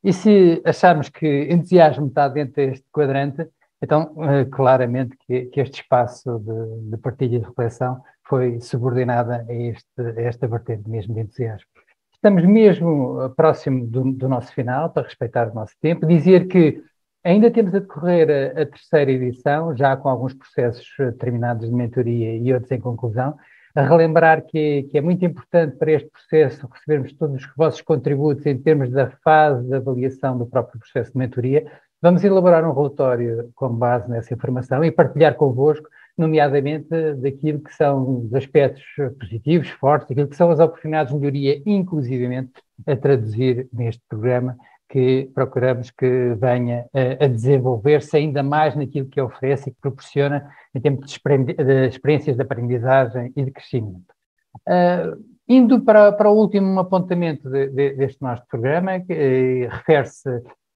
E se acharmos que entusiasmo está dentro deste quadrante, então claramente que este espaço de partilha e de reflexão foi subordinada a esta vertente mesmo de entusiasmo. Estamos mesmo próximo do nosso final, para respeitar o nosso tempo. Dizer que ainda temos a decorrer a terceira edição, já com alguns processos terminados de mentoria e outros em conclusão. A relembrar que é muito importante para este processo recebermos todos os vossos contributos em termos da fase de avaliação do próprio processo de mentoria. Vamos elaborar um relatório com base nessa informação e partilhar convosco nomeadamente daquilo que são os aspectos positivos, fortes, daquilo que são as oportunidades de melhoria, inclusivamente a traduzir neste programa, que procuramos que venha a desenvolver-se ainda mais naquilo que oferece e que proporciona em termos de experiências de aprendizagem e de crescimento. Indo para o último apontamento deste nosso programa, que refere-se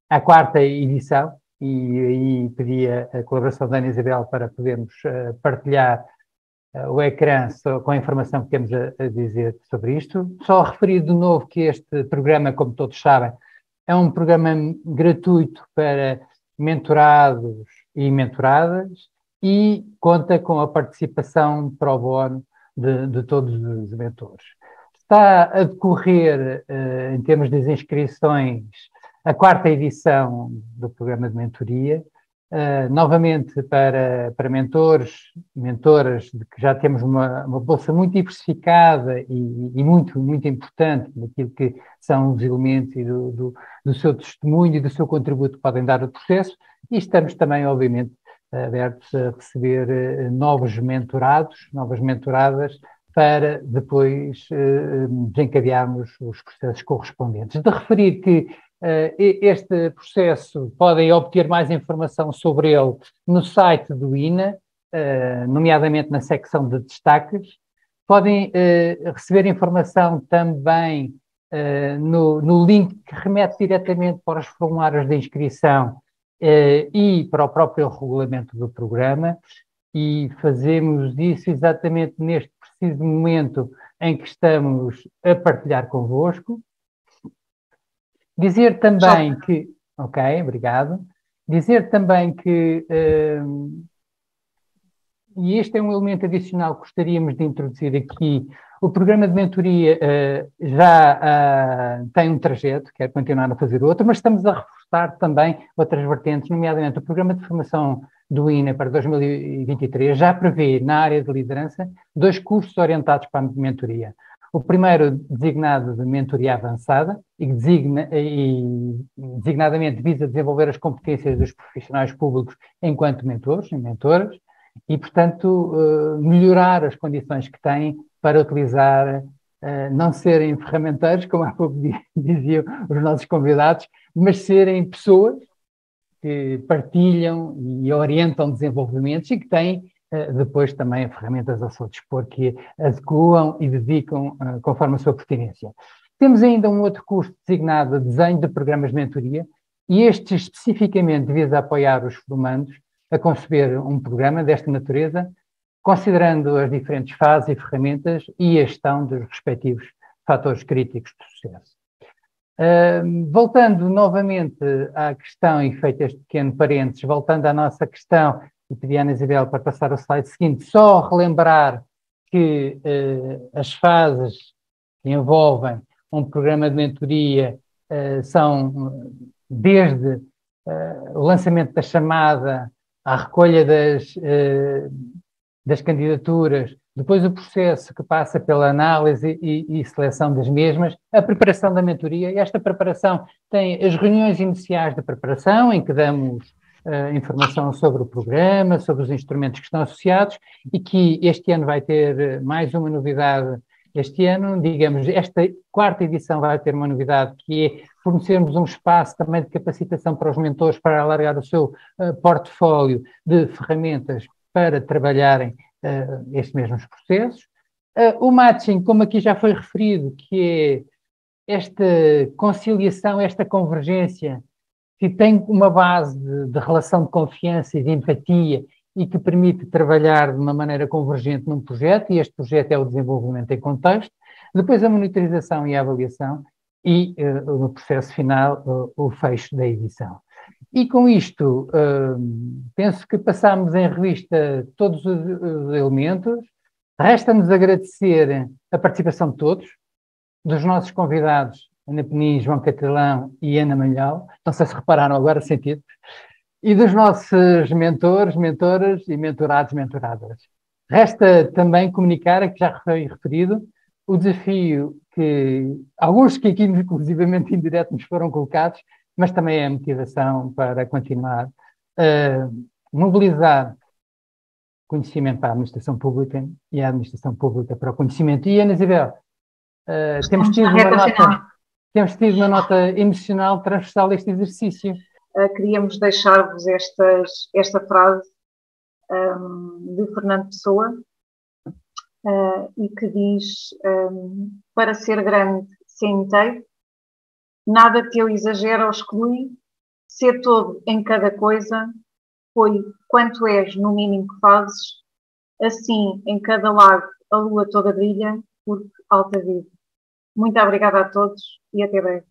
à 4ª edição, e aí pedia a colaboração da Ana Isabel para podermos partilhar o ecrã com a informação que temos a dizer sobre isto. Só referir de novo que este programa, como todos sabem, é um programa gratuito para mentorados e mentoradas e conta com a participação pro bono de todos os mentores. Está a decorrer, em termos de inscrições, a 4ª edição do programa de mentoria, novamente para mentores e mentoras, de que já temos uma bolsa muito diversificada e muito importante daquilo que são os elementos e do seu testemunho e do seu contributo que podem dar ao processo, e estamos também, obviamente, abertos a receber novos mentorados, novas mentoradas, para depois desencadearmos os processos correspondentes. De referir que este processo podem obter mais informação sobre ele no site do INA, nomeadamente na secção de destaques. Podem receber informação também no link que remete diretamente para os formulários de inscrição e para o próprio regulamento do programa, e fazemos isso exatamente neste preciso momento em que estamos a partilhar convosco. Dizer também que... Ok, obrigado. Dizer também que... e este é um elemento adicional que gostaríamos de introduzir aqui. O programa de mentoria já tem um trajeto, quero continuar a fazer outro, mas estamos a reforçar também outras vertentes, nomeadamente o programa de formação do INA para 2023 já prevê, na área de liderança, 2 cursos orientados para a mentoria. O primeiro designado de mentoria avançada e designadamente visa desenvolver as competências dos profissionais públicos enquanto mentores e mentoras e, portanto, melhorar as condições que têm para utilizar, não serem ferramenteiros, como há pouco diziam os nossos convidados, mas serem pessoas que partilham e orientam desenvolvimentos e que têm depois também ferramentas ao seu dispor que adequam e dedicam conforme a sua pertinência. Temos ainda um outro curso designado de desenho de programas de mentoria e este especificamente visa apoiar os formandos a conceber um programa desta natureza, considerando as diferentes fases e ferramentas e a gestão dos respectivos fatores críticos de sucesso. Voltando novamente à questão, e feito este pequeno parênteses, voltando à nossa questão, e pedi à Ana Isabel para passar ao slide seguinte, só relembrar que as fases que envolvem um programa de mentoria são desde o lançamento da chamada à recolha das candidaturas, depois o processo que passa pela análise e seleção das mesmas, a preparação da mentoria, e esta preparação tem as reuniões iniciais de preparação, em que damos informação sobre o programa, sobre os instrumentos que estão associados, e que este ano vai ter mais uma novidade. Este ano, digamos, esta 4ª edição vai ter uma novidade, que é fornecermos um espaço também de capacitação para os mentores para alargar o seu portfólio de ferramentas para trabalharem estes mesmos processos. O matching, como aqui já foi referido, que é esta conciliação, esta convergência, que tem uma base de relação de confiança e de empatia e que permite trabalhar de uma maneira convergente num projeto, e este projeto é o desenvolvimento em contexto, depois a monitorização e a avaliação e, no processo final, o fecho da edição. E com isto, penso que passamos em revista todos os elementos. Resta-nos agradecer a participação de todos, dos nossos convidados, Ana Penin, João Catalão e Ana Malhau, não sei se repararam agora, sentido, e dos nossos mentores, mentoras e mentorados, mentoradas. Resta também comunicar, que já foi referido, o desafio que alguns que aqui, inclusivamente indireto, nos foram colocados, mas também é a motivação para continuar a mobilizar conhecimento para a administração pública e a administração pública para o conhecimento. E, Ana Isabel, temos tido uma nota emocional transversal a este exercício. Queríamos deixar-vos esta frase de Fernando Pessoa, e que diz: para ser grande, ser inteiro, nada que eu exagero ou exclui, ser todo em cada coisa, foi quanto és no mínimo que fazes, assim em cada lago a lua toda brilha, porque alta vive. Muito obrigada a todos e até breve.